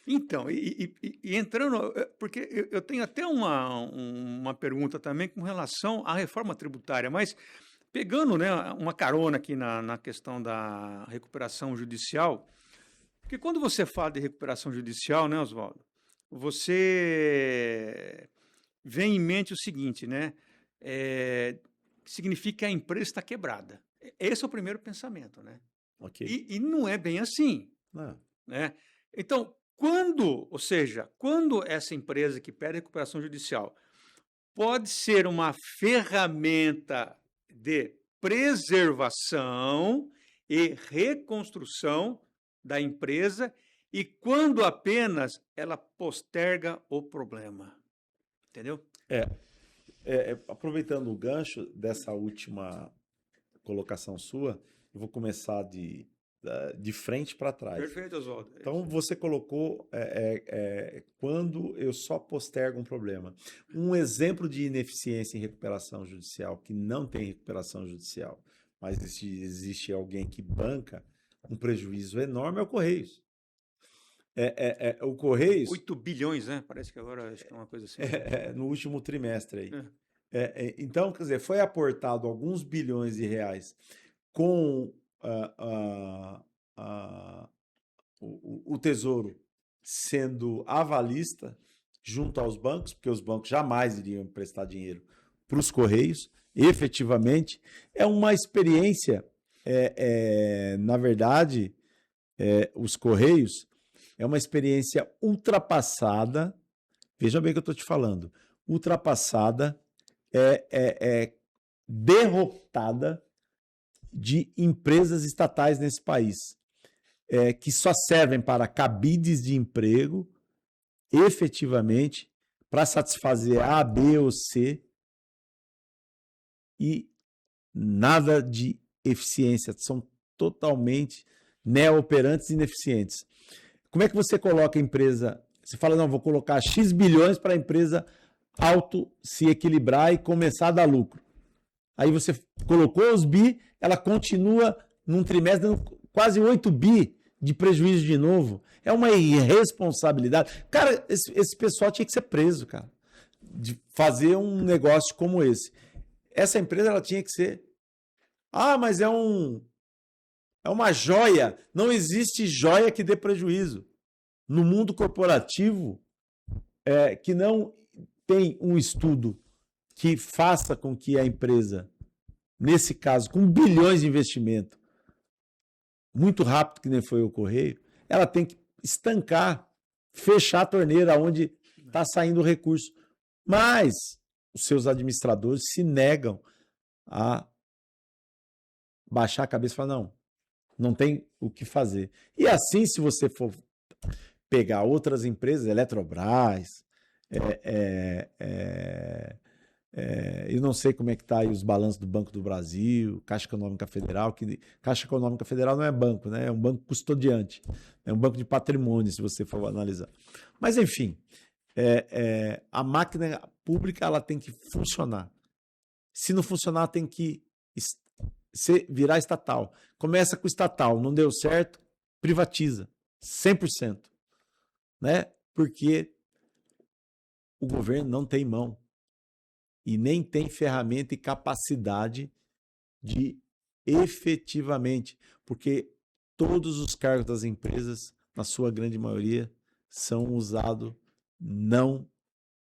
Então, e entrando, porque eu tenho até uma pergunta também com relação à reforma tributária, mas pegando, né, uma carona aqui na questão da recuperação judicial, porque quando você fala de recuperação judicial, né, Oswaldo, você vem em mente o seguinte, né, significa que a empresa está quebrada. Esse é o primeiro pensamento, né? Okay. E não é bem assim, né? Então, quando essa empresa que pede recuperação judicial pode ser uma ferramenta de preservação e reconstrução da empresa e quando apenas ela posterga o problema. Entendeu? Aproveitando o gancho dessa última colocação sua, eu vou começar de de frente para trás. Perfeito, Oswaldo. Então, você colocou quando eu só postergo um problema. Um exemplo de ineficiência em recuperação judicial, que não tem recuperação judicial, mas existe alguém que banca um prejuízo enorme, é o Correios. O Correios... 8 bilhões, né? Parece que agora acho que é uma coisa assim. no último trimestre aí. Então, quer dizer, foi aportado alguns bilhões de reais com o Tesouro sendo avalista junto aos bancos, porque os bancos jamais iriam prestar dinheiro para os Correios. Efetivamente, é uma experiência, na verdade, os Correios é uma experiência ultrapassada, veja bem o que eu estou te falando, ultrapassada, derrotada de empresas estatais nesse país, que só servem para cabides de emprego, efetivamente, para satisfazer A, B ou C, e nada de eficiência, são totalmente neoperantes e ineficientes. Como é que você coloca a empresa? Você fala, não, vou colocar X bilhões para a empresa auto se equilibrar e começar a dar lucro. Aí você colocou os bi, ela continua num trimestre dando quase 8 bi de prejuízo de novo. É uma irresponsabilidade. Cara, esse pessoal tinha que ser preso, cara, de fazer um negócio como esse. Essa empresa, ela tinha que ser... mas é uma joia. Não existe joia que dê prejuízo. No mundo corporativo, que não tem um estudo que faça com que a empresa, nesse caso, com bilhões de investimento, muito rápido, que nem foi o Correio, ela tem que estancar, fechar a torneira onde está saindo o recurso. Mas os seus administradores se negam a baixar a cabeça e falar, não tem o que fazer. E assim, se você for pegar outras empresas, Eletrobras, eu não sei como é que está aí os balanços do Banco do Brasil, Caixa Econômica Federal, que Caixa Econômica Federal não é banco, né? É um banco custodiante, é um banco de patrimônio, se você for analisar. Mas, enfim, a máquina pública, ela tem que funcionar. Se não funcionar, tem que virar estatal. Começa com estatal, não deu certo, privatiza, 100%. Né? Porque o governo não tem mão e nem tem ferramenta e capacidade de efetivamente, porque todos os cargos das empresas, na sua grande maioria, são usados,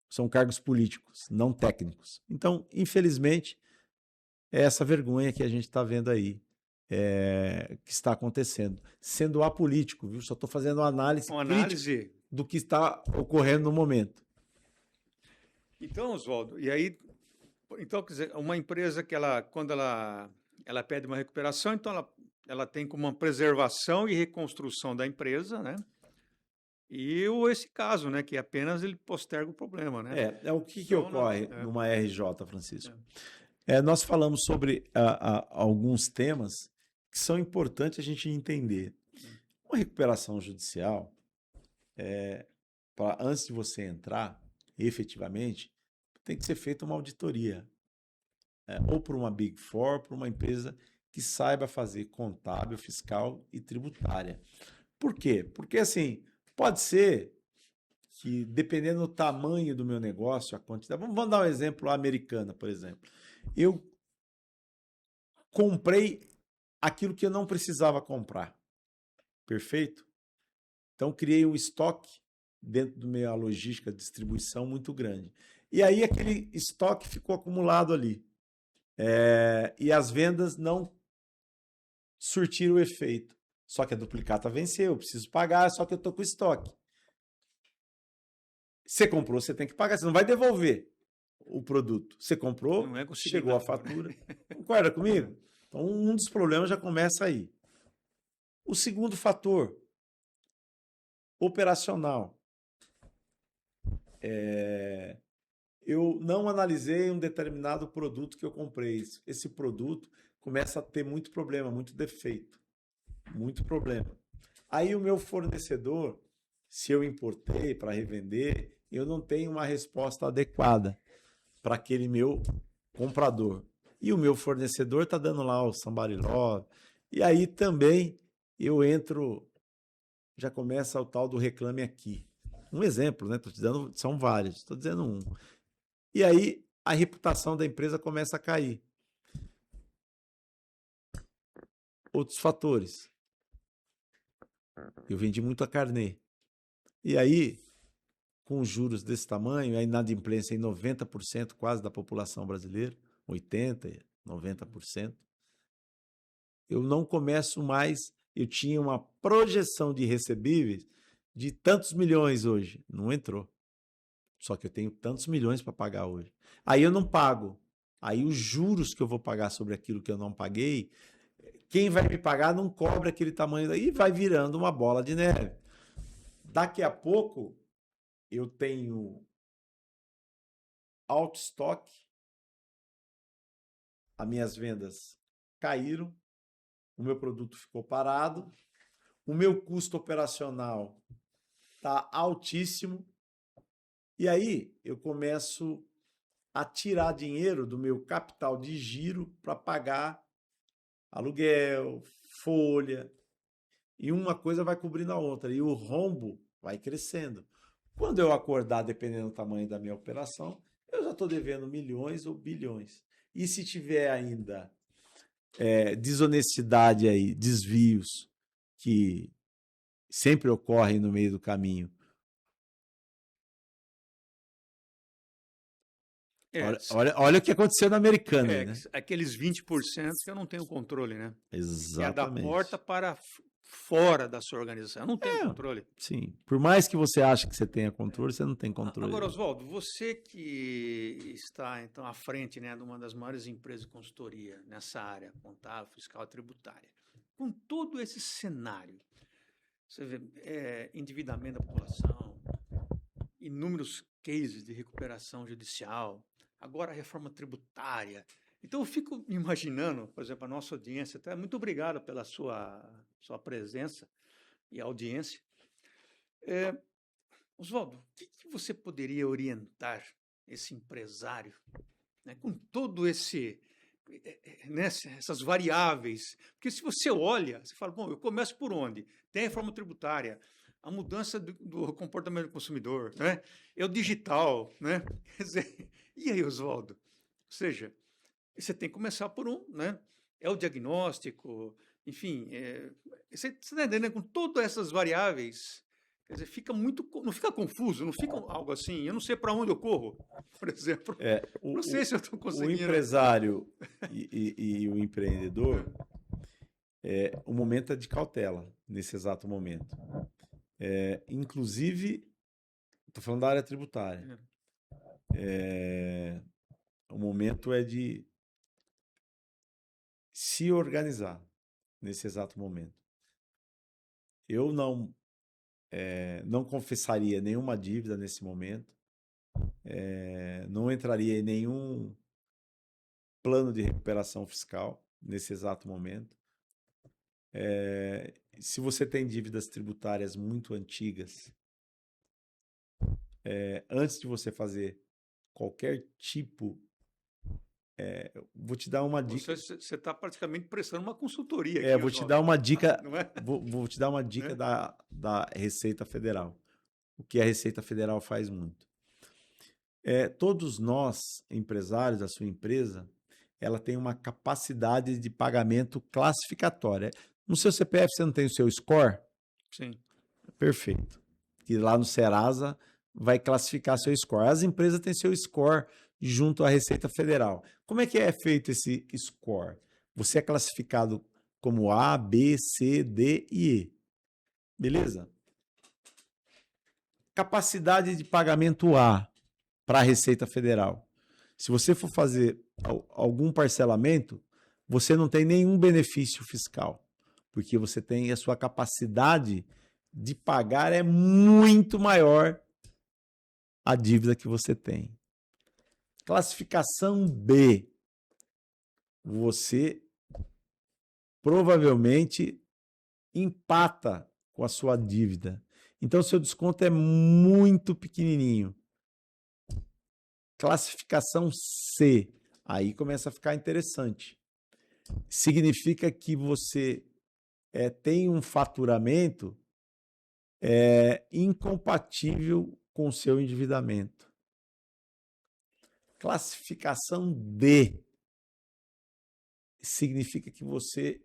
são cargos políticos, não técnicos. Então, infelizmente, é essa vergonha que a gente está vendo aí, que está acontecendo. Sendo apolítico, viu? Só estou fazendo uma análise do que está ocorrendo no momento. Então, Oswaldo, e aí, então, quer dizer, uma empresa que quando ela pede uma recuperação, então ela tem como uma preservação e reconstrução da empresa, né? E esse caso, né, que apenas ele posterga o problema, né? O que ocorre numa RJ, Francisco? Nós falamos sobre alguns temas que são importantes a gente entender. Uma recuperação judicial, antes de você entrar, efetivamente, tem que ser feita uma auditoria. Ou por uma Big Four, por uma empresa que saiba fazer contábil, fiscal e tributária. Por quê? Porque, assim, pode ser que, dependendo do tamanho do meu negócio, a quantidade... Vamos dar um exemplo, a Americana, por exemplo. Eu comprei aquilo que eu não precisava comprar. Perfeito? Então, criei um estoque dentro da minha logística de distribuição muito grande. E aí, aquele estoque ficou acumulado ali. E as vendas não surtiram o efeito. Só que a duplicata venceu, eu preciso pagar, só que eu estou com estoque. Você comprou, você tem que pagar, você não vai devolver o produto. Você comprou, chegou a fatura. Concorda comigo? Então, um dos problemas já começa aí. O segundo fator, operacional. Eu não analisei um determinado produto que eu comprei. Esse produto começa a ter muito problema, muito defeito. muito problema. Aí o meu fornecedor, se eu importei para revender, eu não tenho uma resposta adequada para aquele meu comprador. E o meu fornecedor está dando lá o somebody love. E aí também eu entro, já começa o tal do reclame aqui. Um exemplo, né? Tô te dando, são vários, estou dizendo um. E aí a reputação da empresa começa a cair. Outros fatores. Eu vendi muito a carnê. E aí, com juros desse tamanho, a inadimplência em 90% quase da população brasileira, 80%, 90%, eu não começo mais. Eu tinha uma projeção de recebíveis de tantos milhões hoje. Não entrou. Só que eu tenho tantos milhões para pagar hoje. Aí eu não pago. Aí os juros que eu vou pagar sobre aquilo que eu não paguei, quem vai me pagar não cobra aquele tamanho daí e vai virando uma bola de neve. Daqui a pouco eu tenho out stock, as minhas vendas caíram, o meu produto ficou parado, o meu custo operacional está altíssimo, e aí eu começo a tirar dinheiro do meu capital de giro para pagar aluguel, folha, e uma coisa vai cobrindo a outra, e o rombo vai crescendo. Quando eu acordar, dependendo do tamanho da minha operação, eu já estou devendo milhões ou bilhões. E se tiver ainda desonestidade aí, desvios que sempre ocorrem no meio do caminho. Olha o que aconteceu na Americana, né? Aqueles 20% que eu não tenho controle, né? Exatamente. É da porta para fora da sua organização. Eu não tenho controle. Sim. Por mais que você ache que você tenha controle, você não tem controle. Agora, Oswaldo, você que está, então, à frente, né, de uma das maiores empresas de consultoria nessa área contábil, fiscal e tributária, com todo esse cenário, você vê endividamento da população, inúmeros cases de recuperação judicial, agora a reforma tributária. Então, eu fico imaginando, por exemplo, a nossa audiência, até muito obrigado pela sua presença e audiência. Oswaldo, o que você poderia orientar esse empresário, né, com todo essas variáveis? Porque se você olha, você fala, bom, eu começo por onde? Tem a reforma tributária, a mudança do comportamento do consumidor, né? É o digital, né? Quer dizer, e aí, Oswaldo? Ou seja, você tem que começar por né? É o diagnóstico, enfim, você está entendendo? Com todas essas variáveis, quer dizer, não fica confuso, não fica algo assim, eu não sei para onde eu corro, por exemplo. Não sei se eu estou conseguindo. O empresário e o empreendedor, o momento é de cautela, nesse exato momento. Inclusive, estou falando da área tributária. O momento é de se organizar nesse exato momento. Eu não confessaria nenhuma dívida nesse momento, não entraria em nenhum plano de recuperação fiscal nesse exato momento. Se você tem dívidas tributárias muito antigas, antes de você fazer qualquer tipo, vou te dar uma dica. Você está praticamente prestando uma consultoria aqui. Vou te dar uma dica. Não é? Vou te dar uma dica da Receita Federal. O que a Receita Federal faz muito. Todos nós, empresários, a sua empresa, ela tem uma capacidade de pagamento classificatória. No seu CPF você não tem o seu score? Sim. Perfeito. E lá no Serasa vai classificar seu score. As empresas têm seu score junto à Receita Federal. Como é que é feito esse score? Você é classificado como A, B, C, D e E. Beleza? Capacidade de pagamento A para a Receita Federal. Se você for fazer algum parcelamento, você não tem nenhum benefício fiscal, porque você tem a sua capacidade de pagar é muito maior a dívida que você tem. Classificação B. Você provavelmente empata com a sua dívida. Então, seu desconto é muito pequenininho. Classificação C. Aí começa a ficar interessante. Significa que você tem um faturamento incompatível com o seu endividamento. Classificação D significa que você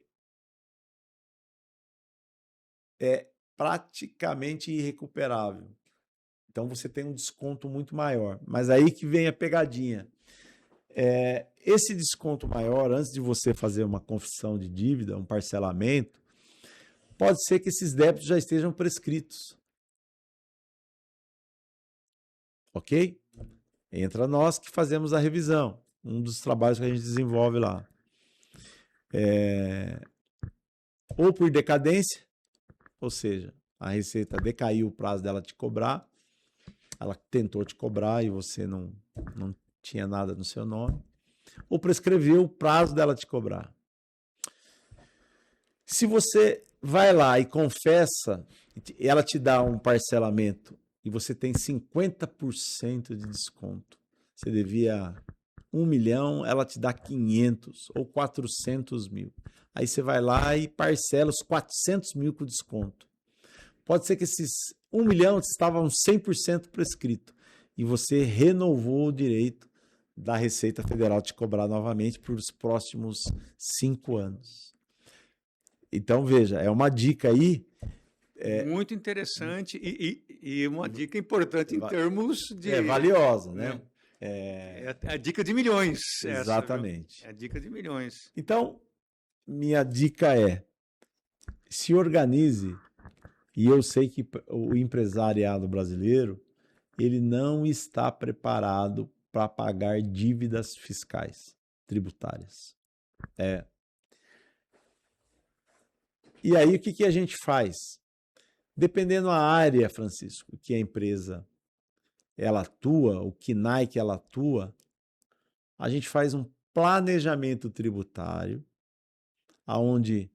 é praticamente irrecuperável. Então você tem um desconto muito maior. Mas aí que vem a pegadinha. Esse desconto maior, antes de você fazer uma confissão de dívida, um parcelamento, pode ser que esses débitos já estejam prescritos. Ok? Entra nós que fazemos a revisão. Um dos trabalhos que a gente desenvolve lá. Ou por decadência, ou seja, a Receita decaiu o prazo dela te cobrar, ela tentou te cobrar e você não tinha nada no seu nome, ou prescreveu o prazo dela te cobrar. Se você vai lá e confessa, ela te dá um parcelamento e você tem 50% de desconto. Você devia 1 milhão, ela te dá 500 ou 400 mil. Aí você vai lá e parcela os 400 mil com desconto. Pode ser que esses 1 milhão estavam 100% prescrito e você renovou o direito da Receita Federal te cobrar novamente por os próximos 5 anos. Então, veja, é uma dica aí. Muito interessante e uma dica importante em termos de... valiosa, né? É a dica de milhões. Exatamente. É a dica de milhões. Então, minha dica é, se organize, e eu sei que o empresariado brasileiro, ele não está preparado para pagar dívidas fiscais, tributárias. E aí, o que a gente faz? Dependendo da área, Francisco, que a empresa ela atua, o KNAI que ela atua, a gente faz um planejamento tributário, onde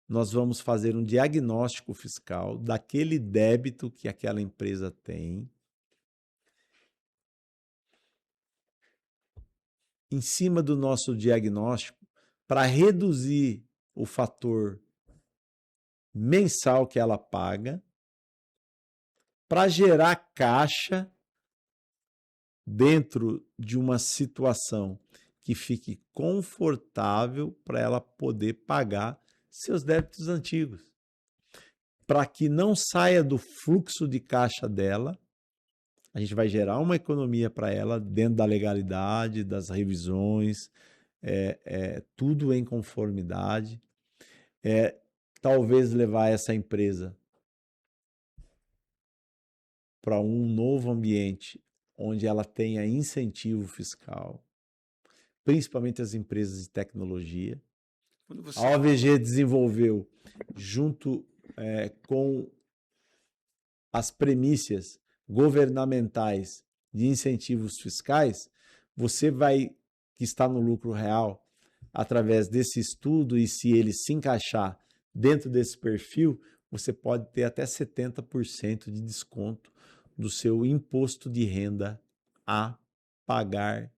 nós vamos fazer um diagnóstico fiscal daquele débito que aquela empresa tem. Em cima do nosso diagnóstico, para reduzir o fator mensal que ela paga, para gerar caixa dentro de uma situação que fique confortável para ela poder pagar seus débitos antigos. Para que não saia do fluxo de caixa dela, a gente vai gerar uma economia para ela dentro da legalidade, das revisões, tudo em conformidade. Talvez levar essa empresa para um novo ambiente onde ela tenha incentivo fiscal, principalmente as empresas de tecnologia. A OVG desenvolveu, junto com as premissas governamentais de incentivos fiscais, você vai, que está no lucro real, através desse estudo, e se ele se encaixar dentro desse perfil, você pode ter até 70% de desconto do seu imposto de renda a pagar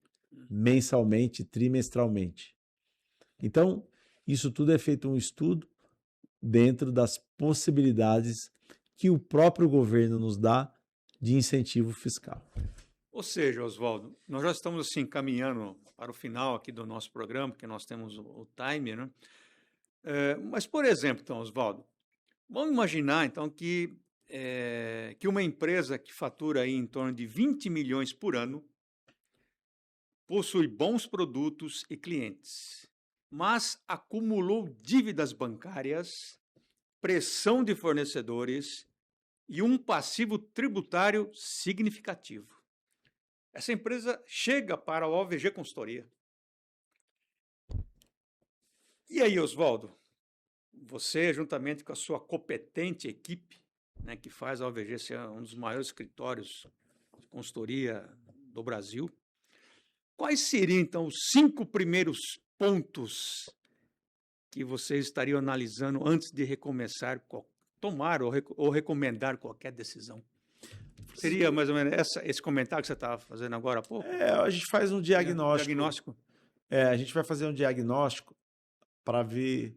mensalmente, trimestralmente. Então, isso tudo é feito um estudo dentro das possibilidades que o próprio governo nos dá de incentivo fiscal. Ou seja, Oswaldo, nós já estamos assim caminhando para o final aqui do nosso programa, porque nós temos o timer, né? Mas, por exemplo, então, Oswaldo, vamos imaginar então que uma empresa que fatura aí em torno de 20 milhões por ano possui bons produtos e clientes, mas acumulou dívidas bancárias, pressão de fornecedores e um passivo tributário significativo. Essa empresa chega para a OVG Consultoria. E aí, Oswaldo, você, juntamente com a sua competente equipe, né, que faz a OVG ser um dos maiores escritórios de consultoria do Brasil, quais seriam, então, os 5 primeiros pontos que vocês estariam analisando antes de recomeçar, tomar ou recomendar qualquer decisão? Seria mais ou menos esse comentário que você estava fazendo agora há pouco? A gente faz um diagnóstico. Diagnóstico. A gente vai fazer um diagnóstico para ver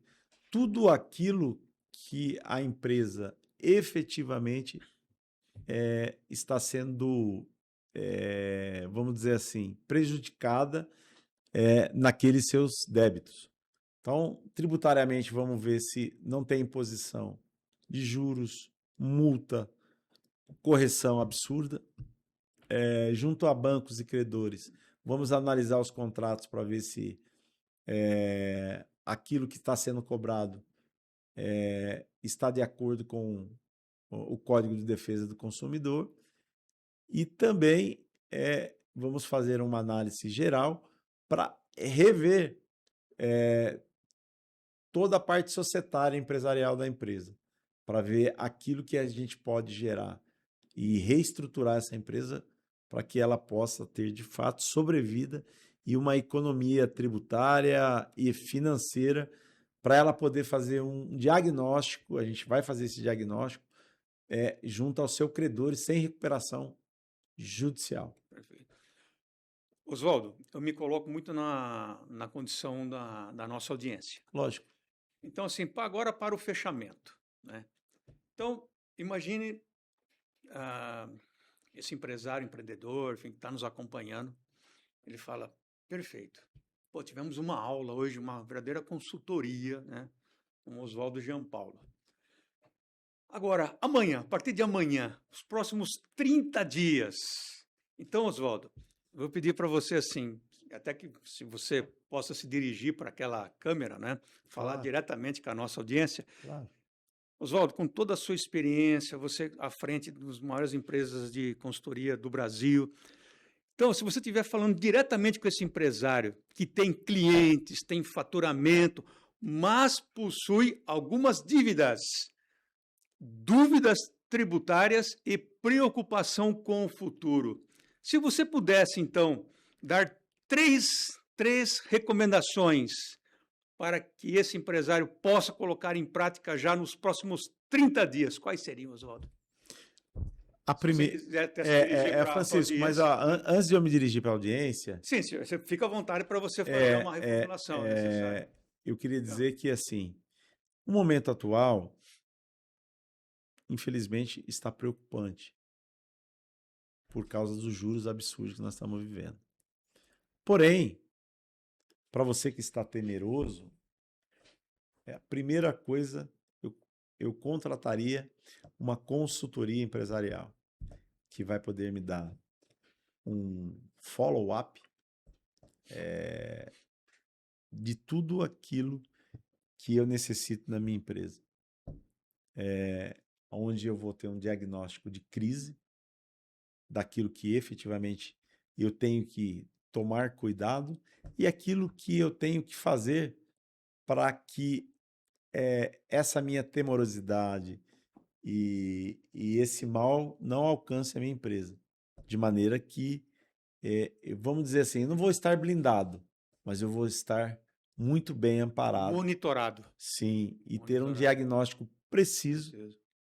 tudo aquilo que a empresa efetivamente está sendo, vamos dizer assim, prejudicada naqueles seus débitos. Então, tributariamente, vamos ver se não tem imposição de juros, multa, correção absurda. Junto a bancos e credores, vamos analisar os contratos para ver se aquilo que está sendo cobrado está de acordo com o Código de Defesa do Consumidor. E também vamos fazer uma análise geral para rever toda a parte societária e empresarial da empresa, para ver aquilo que a gente pode gerar e reestruturar essa empresa para que ela possa ter, de fato, sobrevida e uma economia tributária e financeira para ela poder fazer um diagnóstico. A gente vai fazer esse diagnóstico junto ao seu credor sem recuperação judicial. Perfeito. Oswaldo, eu me coloco muito na condição da nossa audiência. Lógico. Então, assim, agora para o fechamento, né? Então, imagine esse empresário, empreendedor, enfim, que está nos acompanhando, ele fala, perfeito, pô, tivemos uma aula hoje, uma verdadeira consultoria, né, com o Oswaldo Gianpaolo. Agora, amanhã, a partir de amanhã, os próximos 30 dias. Então, Oswaldo, eu vou pedir para você assim, até que se você possa se dirigir para aquela câmera, né, falar diretamente com a nossa audiência. Claro. Oswaldo, com toda a sua experiência, você à frente das maiores empresas de consultoria do Brasil. Então, se você estiver falando diretamente com esse empresário que tem clientes, tem faturamento, mas possui algumas dívidas tributárias e preocupação com o futuro. Se você pudesse, então, dar três recomendações para que esse empresário possa colocar em prática já nos próximos 30 dias, quais seriam, Oswaldo? A primeira Francisco, mas antes de eu me dirigir para a audiência... Sim, senhor, você fica à vontade para você fazer uma reformulação necessária. Eu queria dizer que, assim, o momento atual, infelizmente, está preocupante por causa dos juros absurdos que nós estamos vivendo. Porém, para você que está temeroso, a primeira coisa, eu contrataria uma consultoria empresarial que vai poder me dar um follow-up de tudo aquilo que eu necessito na minha empresa. Onde eu vou ter um diagnóstico de crise, daquilo que efetivamente eu tenho que tomar cuidado e aquilo que eu tenho que fazer para que essa minha temerosidade e esse mal não alcance a minha empresa. De maneira que, vamos dizer assim, eu não vou estar blindado, mas eu vou estar muito bem amparado. Monitorado. Sim, e ter um diagnóstico preciso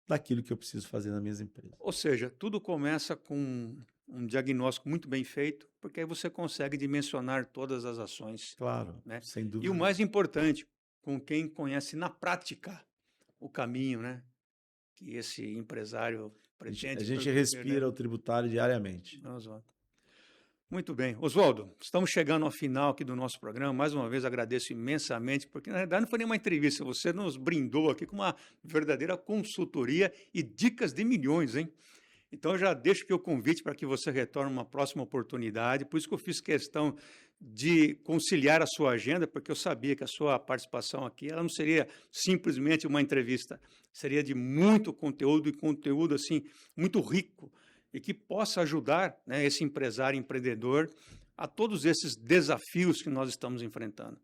daquilo que eu preciso fazer nas minhas empresas. Ou seja, tudo começa com um diagnóstico muito bem feito, porque aí você consegue dimensionar todas as ações. Claro, né? Sem dúvida. E o mais importante, com quem conhece na prática o caminho, né, que esse empresário pretende. A gente respira o tributário diariamente. Oswaldo. Muito bem. Oswaldo, estamos chegando ao final aqui do nosso programa. Mais uma vez agradeço imensamente, porque na verdade não foi nenhuma entrevista, você nos brindou aqui com uma verdadeira consultoria e dicas de milhões, hein? Então eu já deixo aqui o convite para que você retorne uma próxima oportunidade, por isso que eu fiz questão de conciliar a sua agenda, porque eu sabia que a sua participação aqui ela não seria simplesmente uma entrevista, seria de muito conteúdo, e conteúdo assim, muito rico, e que possa ajudar, né, esse empresário, empreendedor, a todos esses desafios que nós estamos enfrentando.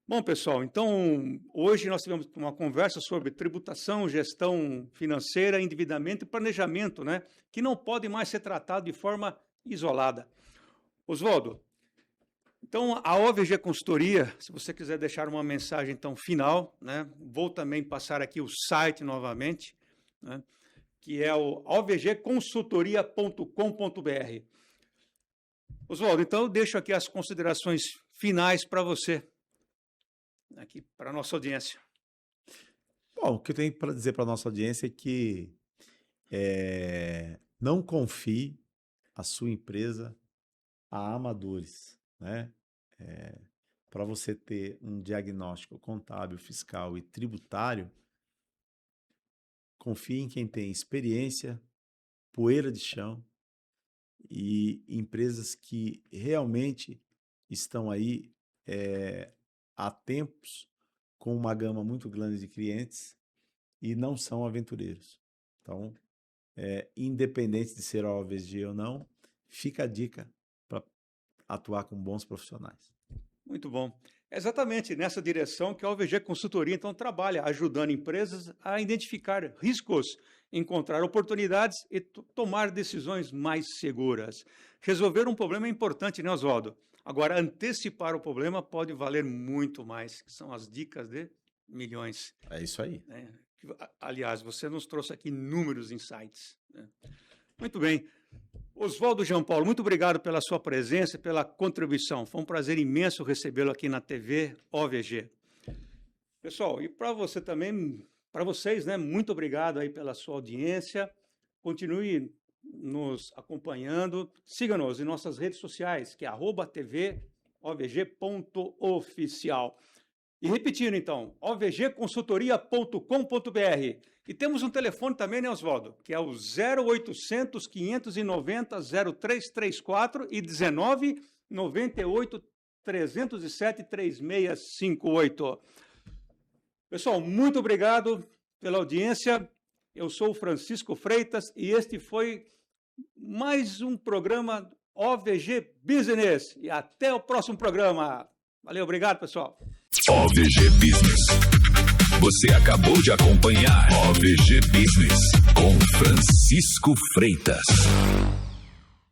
Bom, pessoal, então, hoje nós tivemos uma conversa sobre tributação, gestão financeira, endividamento e planejamento, né, que não pode mais ser tratado de forma isolada. Oswaldo, Então, a OVG Consultoria, se você quiser deixar uma mensagem então final, né, vou também passar aqui o site novamente, né, que é o ovgconsultoria.com.br. Oswaldo, então eu deixo aqui as considerações finais para você, aqui para a nossa audiência. Bom, o que eu tenho para dizer para a nossa audiência é que não confie a sua empresa a amadores, né? Para você ter um diagnóstico contábil, fiscal e tributário, confie em quem tem experiência, poeira de chão e empresas que realmente estão aí há tempos com uma gama muito grande de clientes e não são aventureiros. Então, independente de ser OVG ou não, fica a dica para atuar com bons profissionais. Muito bom. É exatamente nessa direção que a OVG Consultoria, então, trabalha, ajudando empresas a identificar riscos, encontrar oportunidades e tomar decisões mais seguras. Resolver um problema é importante, né, Oswaldo? Agora, antecipar o problema pode valer muito mais, que são as dicas de milhões. É isso aí. Né? Aliás, você nos trouxe aqui inúmeros insights. Né? Muito bem. Oswaldo Jean Paulo, muito obrigado pela sua presença e pela contribuição. Foi um prazer imenso recebê-lo aqui na TV OVG. Pessoal, e para você também, para vocês, né, muito obrigado aí pela sua audiência. Continue nos acompanhando. Siga-nos em nossas redes sociais, que é @tvovg.oficial. E repetindo, então, ovgconsultoria.com.br. E temos um telefone também, né, Oswaldo? Que é o 0800 590 0334 e 19 98 307 3658. Pessoal, muito obrigado pela audiência. Eu sou o Francisco Freitas e este foi mais um programa OVG Business. E até o próximo programa. Valeu, obrigado, pessoal. OVG Business. Você acabou de acompanhar OVG Business com Francisco Freitas.